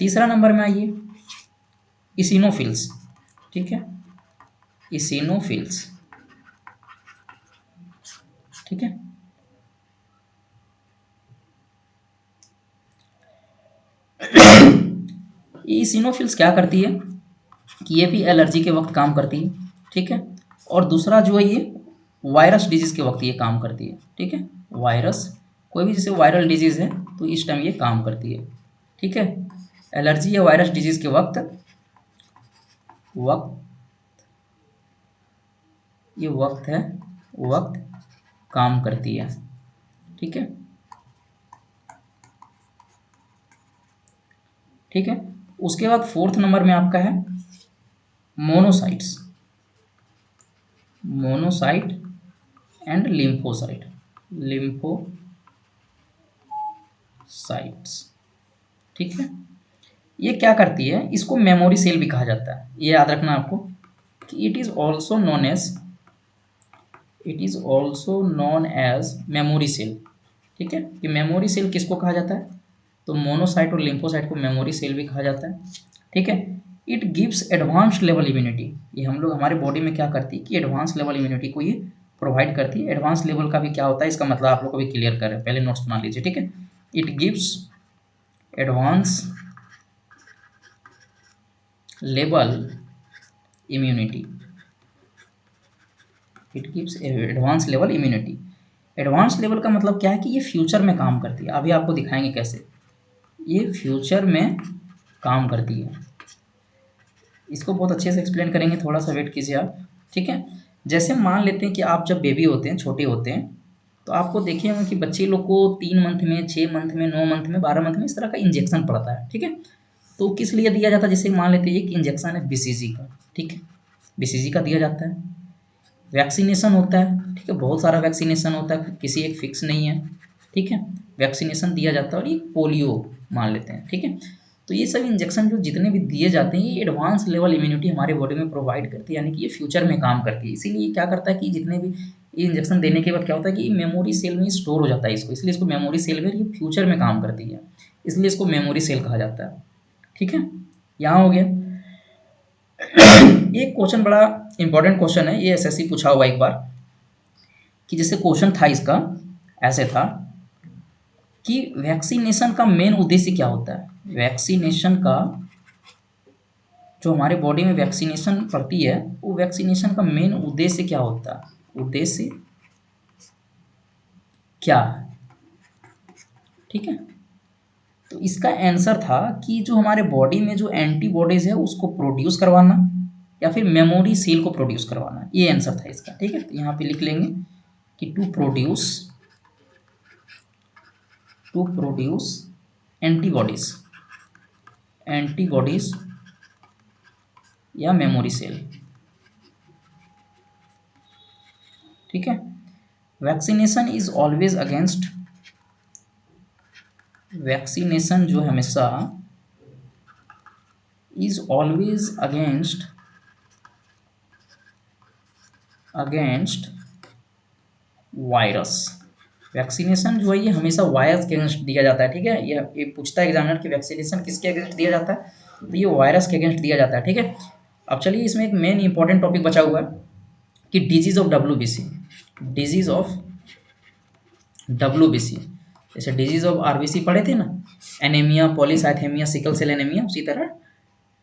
तीसरा नंबर में आइए, इसिनोफिल्स, ठीक है, इसिनोफिल्स, ठीक है। ये इसिनोफिल्स क्या करती है कि ये भी एलर्जी के वक्त काम करती है, ठीक है। और दूसरा जो है ये वायरस डिजीज के वक्त ये काम करती है, ठीक है, वायरस, कोई भी जैसे वायरल डिजीज है तो इस टाइम ये काम करती है, ठीक है। एलर्जी या वायरस डिजीज के वक्त, वक्त, ये वक्त है, वक्त काम करती है, ठीक है, ठीक है। उसके बाद फोर्थ नंबर में आपका है monocytes, monocyte and lymphocyte, lymphocytes, ठीक है। ये क्या करती है, इसको मेमोरी सेल भी कहा जाता है, ये याद रखना आपको कि it is also known as, it is also known as memory cell, ठीक है। कि मेमोरी सेल किसको कहा जाता है, तो मोनोसाइट और लिम्फोसाइट को मेमोरी सेल भी कहा जाता है, ठीक है। It gives advance level immunity, ये हम लोग हमारे बॉडी में क्या करती है कि एडवांस लेवल इम्यूनिटी को ये प्रोवाइड करती है। एडवांस लेवल का भी क्या होता है, इसका मतलब आप लोग को भी क्लियर करें, पहले नोट्स बना लीजिए, ठीक है। It gives advance level immunity, it gives advance level immunity. Advance level का मतलब क्या है कि ये फ्यूचर में काम करती है, अभी आपको दिखाएंगे कैसे ये फ्यूचर में काम करती है, इसको बहुत अच्छे से एक्सप्लेन करेंगे, थोड़ा सा वेट कीजिए आप, ठीक है। जैसे मान लेते हैं कि आप जब बेबी होते हैं, छोटे होते हैं, तो आपको देखिए होंगे कि बच्चे लोग को 3 मंथ में, 6 मंथ में, 9 मंथ में, 12 मंथ में इस तरह का इंजेक्शन पड़ता है, ठीक है। तो किस लिए दिया जाता है, जैसे मान लेते हैं एक इंजेक्शन है BCG का, ठीक है, BCG का दिया जाता है। वैक्सीनेशन होता है, ठीक है, बहुत सारा वैक्सीनेशन होता है, किसी एक फिक्स नहीं है, ठीक है, वैक्सीनेशन दिया जाता है और ये पोलियो मान लेते हैं, ठीक है। तो ये सब इंजेक्शन जो जितने भी दिए जाते हैं ये एडवांस लेवल इम्यूनिटी हमारे बॉडी में प्रोवाइड करती है, यानी कि ये फ्यूचर में काम करती है। इसीलिए क्या करता है कि जितने भी ये इंजेक्शन देने के बाद क्या होता है कि मेमोरी सेल में स्टोर हो जाता है इसको, इसलिए इसको मेमोरी सेल में ये फ्यूचर में काम करती है, इसलिए इसको मेमोरी सेल कहा जाता है, ठीक है। यहाँ हो गया। एक क्वेश्चन बड़ा इंपॉर्टेंट क्वेश्चन है, ये एसएससी पूछा हुआ एक बार, कि जैसे क्वेश्चन था इसका ऐसे था कि वैक्सीनेशन का मेन उद्देश्य क्या होता है। वैक्सीनेशन का जो हमारे बॉडी में वैक्सीनेशन पड़ती है वो वैक्सीनेशन का मेन उद्देश्य क्या होता है, उद्देश्य क्या है, ठीक है। तो इसका आंसर था कि जो हमारे बॉडी में जो एंटीबॉडीज है उसको प्रोड्यूस करवाना या फिर मेमोरी सेल को प्रोड्यूस करवाना, ये आंसर था इसका, ठीक है। तो यहाँ पे लिख लेंगे कि टू प्रोड्यूस एंटीबॉडीज या मेमोरी सेल, ठीक है। Vaccination is always against, vaccination जो हमेशा is always against virus. Vaccination जो है ये हमेशा वायरस के अगेंस्ट दिया जाता है, ठीक है। ये पूछता है एग्जामिनर कि वैक्सीनेशन किसके अगेंस्ट दिया जाता है, तो ये वायरस के अगेंस्ट दिया जाता है, ठीक है। अब चलिए इसमें एक मेन इंपॉर्टेंट टॉपिक बचा हुआ है कि disease of WBC, disease of WBC, जैसे डिजीज ऑफ आरबीसी पढ़े थे ना, anaemia, polycythaemia, sickle cell anaemia, उसी तरह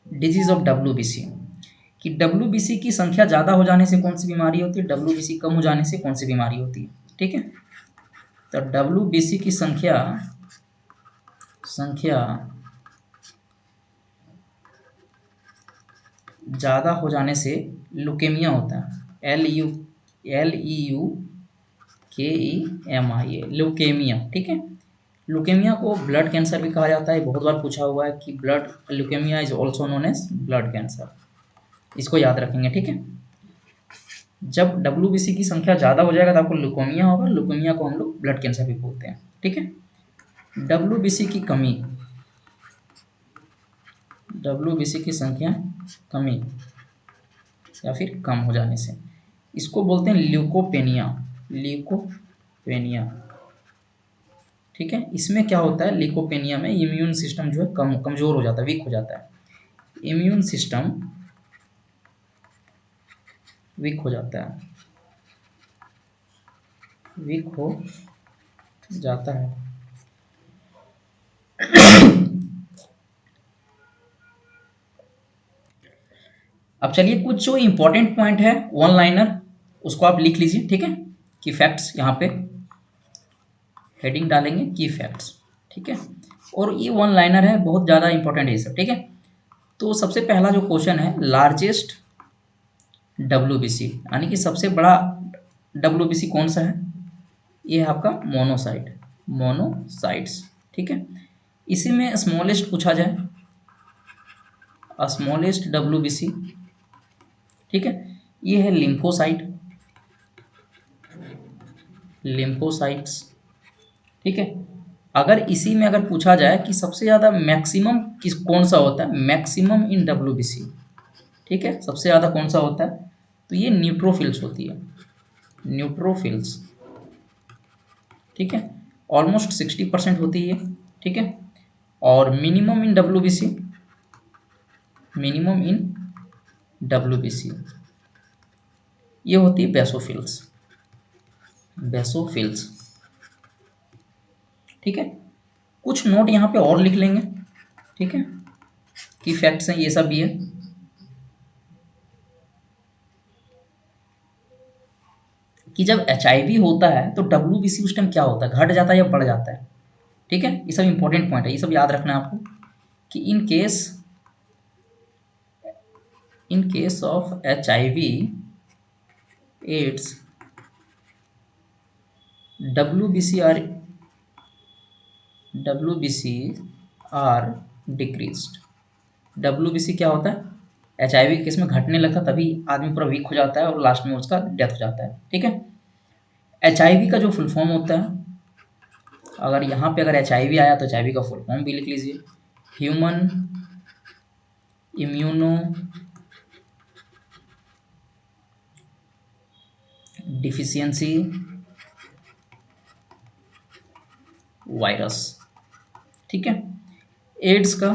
डिजीज ऑफ डब्ल्यूबीसी, कि डब्ल्यूबीसी की संख्या ज़्यादा हो जाने से कौन सी बीमारी होती है, डब्ल्यूबीसी कम हो जाने से कौन सी बीमारी होती है, ठीक है। तो डब्ल्यूबीसी की संख्या ज़्यादा हो जाने से लुकेमिया होता है, LEUKEMIA, लुकेमिया, ठीक है। लुकेमिया को ब्लड कैंसर भी कहा जाता है, बहुत बार पूछा हुआ है कि blood leukaemia is also known as blood cancer, इसको याद रखेंगे, ठीक है। जब डब्ल्यूबीसी की संख्या ज़्यादा हो जाएगा तो आपको लुकेमिया होगा, लुकेमिया को हम लोग ब्लड कैंसर भी बोलते हैं, ठीक है। डब्ल्यूबीसी की कमी, डब्ल्यूबीसी की संख्या कमी या फिर कम हो जाने से इसको बोलते हैं ल्यूकोपेनिया, ल्यूकोपेनिया, ठीक है। इसमें क्या होता है, ल्यूकोपेनिया में इम्यून सिस्टम जो है कमज़ोर हो जाता है, वीक हो जाता है, इम्यून सिस्टम वीक हो जाता है, वीक हो जाता है। अब चलिए कुछ जो इंपॉर्टेंट पॉइंट है वन लाइनर उसको आप लिख लीजिए, ठीक है। की फैक्ट्स, यहाँ पे हेडिंग डालेंगे की फैक्ट्स, ठीक है। और ये वन लाइनर है, बहुत ज़्यादा इंपॉर्टेंट है ये सब, ठीक है। तो सबसे पहला जो क्वेश्चन है, लार्जेस्ट डब्ल्यूबीसी यानी कि सबसे बड़ा डब्ल्यूबीसी कौन सा है, ये है आपका मोनोसाइट्स, ठीक है। इसी में स्मॉलेस्ट पूछा जाए, स्मॉलेस्ट डब्ल्यूबीसी, ठीक है, ये है लिम्फोसाइट्स, ठीक है। अगर इसी में अगर पूछा जाए कि सबसे ज़्यादा मैक्सिमम किस कौन सा होता है, मैक्सिमम इन डब्ल्यूबीसी, ठीक है, सबसे ज़्यादा कौन सा होता है, तो ये न्यूट्रोफिल्स होती है, न्यूट्रोफिल्स, ठीक है। ऑलमोस्ट 60% होती है, ठीक है। और minimum in WBC, minimum in WBC ये होती है बेसोफिल्स, बेसोफिल्स, ठीक है। कुछ नोट यहाँ पे और लिख लेंगे, ठीक है, की फैक्ट्स हैं ये सब भी है। कि जब HIV होता है तो WBC उस टाइम क्या होता है, घट जाता है या बढ़ जाता है, ठीक है। ये सब इंपॉर्टेंट पॉइंट है, ये सब याद रखना है आपको कि in case of HIV AIDS WBC are decreased. WBC क्या होता है, HIV केस में घटने लगता है, तभी आदमी पूरा वीक हो जाता है और लास्ट में उसका डेथ हो जाता है, ठीक है। HIV का जो फुल फॉर्म होता है अगर यहाँ पे अगर HIV आया तो HIV का फुल फॉर्म भी लिख लीजिए, ह्यूमन इम्यूनो डिफिशियंसी वायरस। ठीक है। एड्स का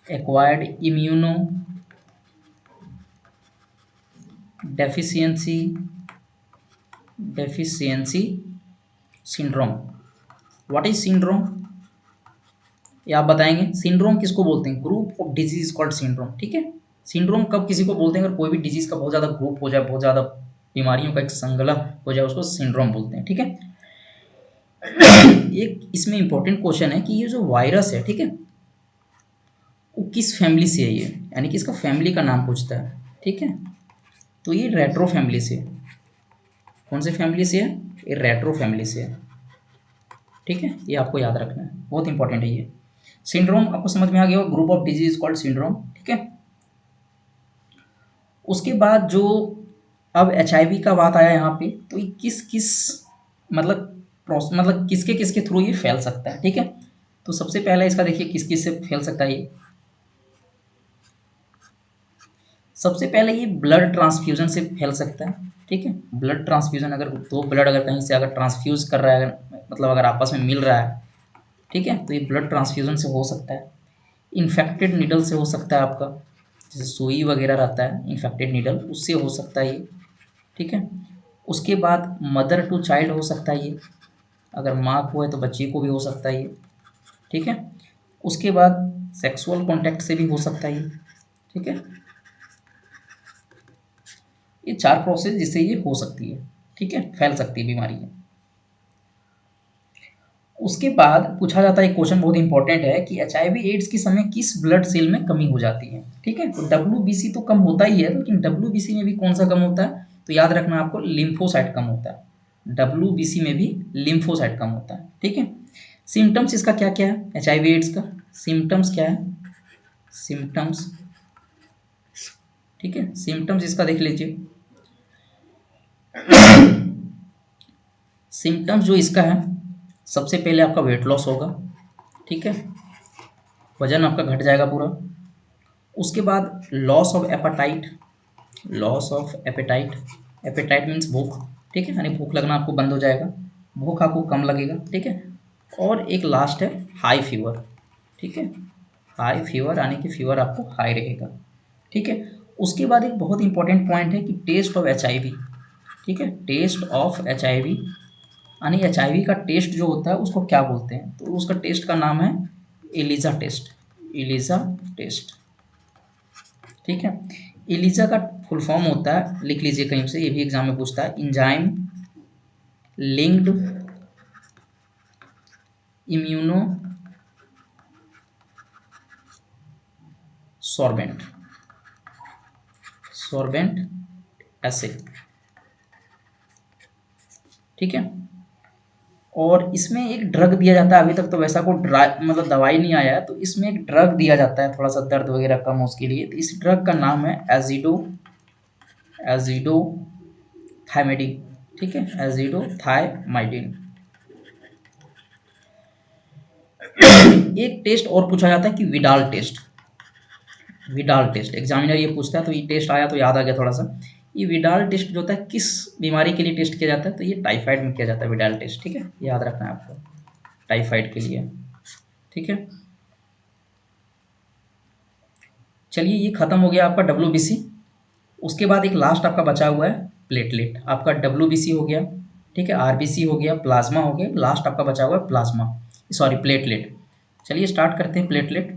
acquired immuno deficiency syndrome. What is syndrome, ये आप बताएंगे। सिंड्रोम किसको बोलते हैं? Group of disease called syndrome. ठीक है। सिंड्रोम कब किसी को बोलते हैं? अगर कोई भी डिजीज का बहुत ज़्यादा ग्रुप हो जाए, बहुत ज़्यादा बीमारियों का एक संगला हो जाए, उसको सिंड्रोम बोलते हैं। ठीक है। एक इसमें इंपॉर्टेंट क्वेश्चन है कि ये जो वायरस है, ठीक है, वो किस फैमिली से है ये, यानी कि इसका फैमिली का नाम पूछता है। ठीक है। तो ये रेट्रो फैमिली से। कौन से फैमिली से है? ये रेट्रो फैमिली से है। ठीक है, ये आपको याद रखना है, बहुत इंपॉर्टेंट है ये। सिंड्रोम आपको समझ में आ गया, group of disease called syndrome. ठीक है। उसके बाद जो अब HIV का बात आया यहाँ पे, तो ये किस किस मतलब मतलब किसके किसके थ्रू ये फैल सकता है। ठीक है। तो सबसे पहला इसका देखिए किस किस से फैल सकता है ये। सबसे पहले ये ब्लड ट्रांसफ्यूजन से फैल सकता है। ठीक है। ब्लड ट्रांसफ्यूजन, अगर दो ब्लड अगर कहीं से अगर ट्रांसफ्यूज कर रहा है, मतलब अगर आपस में मिल रहा है, ठीक है, तो ये ब्लड ट्रांसफ्यूजन से हो सकता है। इन्फेक्टेड नीडल से हो सकता है आपका, जैसे सुई वगैरह रहता है, इन्फेक्टेड नीडल, उससे हो सकता है ये। ठीक है। उसके बाद मदर टू चाइल्ड हो सकता है ये, अगर माँ को है तो बच्चे को भी हो सकता है ये। ठीक है। उसके बाद सेक्सुअल कॉन्टैक्ट से भी हो सकता है ये। ठीक है। ये 4 प्रोसेस जिससे ये हो सकती है। ठीक है, फैल सकती है बीमारी है। उसके बाद पूछा जाता है एक क्वेश्चन बहुत इंपॉर्टेंट है कि HIV एड्स के समय किस ब्लड सेल में कमी हो जाती है। ठीक है। तो WBC तो कम होता ही है, लेकिन WBC में भी कौन सा कम होता है? तो याद रखना आपको, लिम्फोसाइट कम होता है। WBC में भी लिम्फोसाइट कम होता है। ठीक है। सिम्टम्स इसका क्या क्या है? HIV एड्स का सिम्टम्स क्या है? सिम्टम्स, ठीक है, सिम्टम्स इसका देख लीजिए। सिम्टम्स जो इसका है, सबसे पहले आपका वेट लॉस होगा। ठीक है, वजन आपका घट जाएगा पूरा। उसके बाद loss of appetite, loss of appetite, appetite means भूख। ठीक है, यानी भूख लगना आपको बंद हो जाएगा, भूख आपको कम लगेगा। ठीक है। और एक लास्ट है हाई फीवर। ठीक है, हाई फीवर, यानी कि फीवर आपको हाई रहेगा। ठीक है। उसके बाद एक बहुत इंपॉर्टेंट पॉइंट है कि टेस्ट ऑफ HIV। ठीक है, टेस्ट ऑफ HIV, यानी HIV का टेस्ट जो होता है उसको क्या बोलते हैं? तो उसका टेस्ट का नाम है एलिजा टेस्ट, एलिजा टेस्ट। ठीक है। एलिजा का फुल फॉर्म होता है, लिख लीजिए कहीं से, ये भी एग्जाम में पूछता है, enzyme linked immuno sorbent, sorbent ऐसे। ठीक है। और इसमें एक ड्रग दिया जाता है, अभी तक तो वैसा कोई मतलब दवाई नहीं आया है, तो इसमें एक ड्रग दिया जाता है थोड़ा सा दर्द वगैरह कम हो उसके लिए। तो इस ड्रग का नाम है एजिडो, एजिडो थाइमेडिन। ठीक है, एजिडो थाइमाइडिन। एक टेस्ट और पूछा जाता है कि Widal test, Widal test examiner ये पूछता है, तो ये टेस्ट आया तो याद आ गया थोड़ा सा। ये विडाल टेस्ट जो होता है किस बीमारी के लिए टेस्ट किया जाता है? तो ये टाइफाइड में किया जाता है विडाल टेस्ट। ठीक है, याद रखना है आपको, टाइफाइड के लिए। ठीक है। चलिए, ये खत्म हो गया आपका WBC। उसके बाद एक लास्ट आपका बचा हुआ है प्लेटलेट। आपका WBC हो गया, ठीक है, RBC हो गया, प्लाज्मा हो गया, लास्ट आपका बचा हुआ है प्लाज्मा, सॉरी प्लेटलेट। चलिए स्टार्ट करते हैं प्लेटलेट।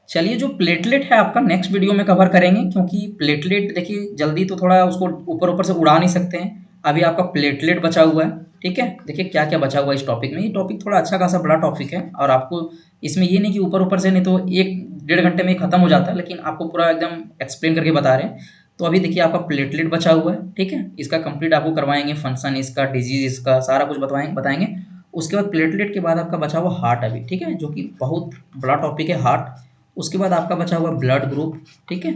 चलिए, जो प्लेटलेट है आपका नेक्स्ट वीडियो में कवर करेंगे, क्योंकि प्लेटलेट देखिए जल्दी तो थोड़ा उसको ऊपर ऊपर से उड़ा नहीं सकते हैं। अभी आपका प्लेटलेट बचा हुआ है, ठीक है। देखिए क्या क्या बचा हुआ है इस टॉपिक में। ये टॉपिक थोड़ा अच्छा खासा बड़ा टॉपिक है और आपको इसमें ये नहीं कि ऊपर ऊपर से, नहीं तो 1 डेढ़ घंटे में खत्म हो जाता है, लेकिन आपको पूरा एकदम एक्सप्लेन करके बता रहे हैं। तो अभी देखिए आपका प्लेटलेट बचा हुआ है, ठीक है। इसका कंप्लीट आपको करवाएंगे, फंक्शन इसका, डिजीज इसका, सारा कुछ बताएंगे। उसके बाद प्लेटलेट के बाद आपका बचा हुआ हार्ट अभी, ठीक है, जो कि बहुत बड़ा टॉपिक है हार्ट। उसके बाद आपका बचा हुआ ब्लड ग्रुप, ठीक है।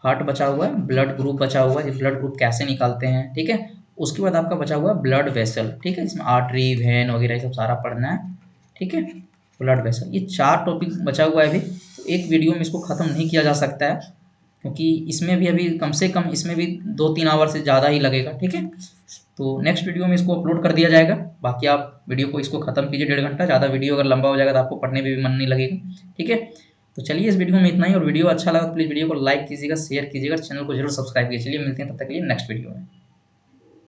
हार्ट बचा हुआ है, ब्लड ग्रुप बचा हुआ है, ब्लड ग्रुप कैसे निकालते हैं, ठीक है। उसके बाद आपका बचा हुआ है ब्लड वेसल, ठीक है, इसमें आर्टरी, वेन वगैरह ये सब सारा पढ़ना है, ठीक है। ब्लड वेसल, ये 4 टॉपिक बचा हुआ है अभी। तो एक वीडियो में इसको ख़त्म नहीं किया जा सकता है, क्योंकि इसमें भी अभी कम से कम इसमें भी 2-3 आवर से ज़्यादा ही लगेगा, ठीक है। तो नेक्स्ट वीडियो में इसको अपलोड कर दिया जाएगा। बाकी आप वीडियो को इसको ख़त्म कीजिए 1.5 घंटा, ज़्यादा वीडियो अगर लंबा हो जाएगा तो आपको पढ़ने में भी मन नहीं लगेगा, ठीक है। तो चलिए इस वीडियो में इतना ही, और वीडियो अच्छा लगा तो प्लीज़ वीडियो को लाइक कीजिएगा, शेयर कीजिएगा, चैनल को जरूर सब्सक्राइब कीजिए। चलिए मिलते हैं तब तक के लिए नेक्स्ट वीडियो में।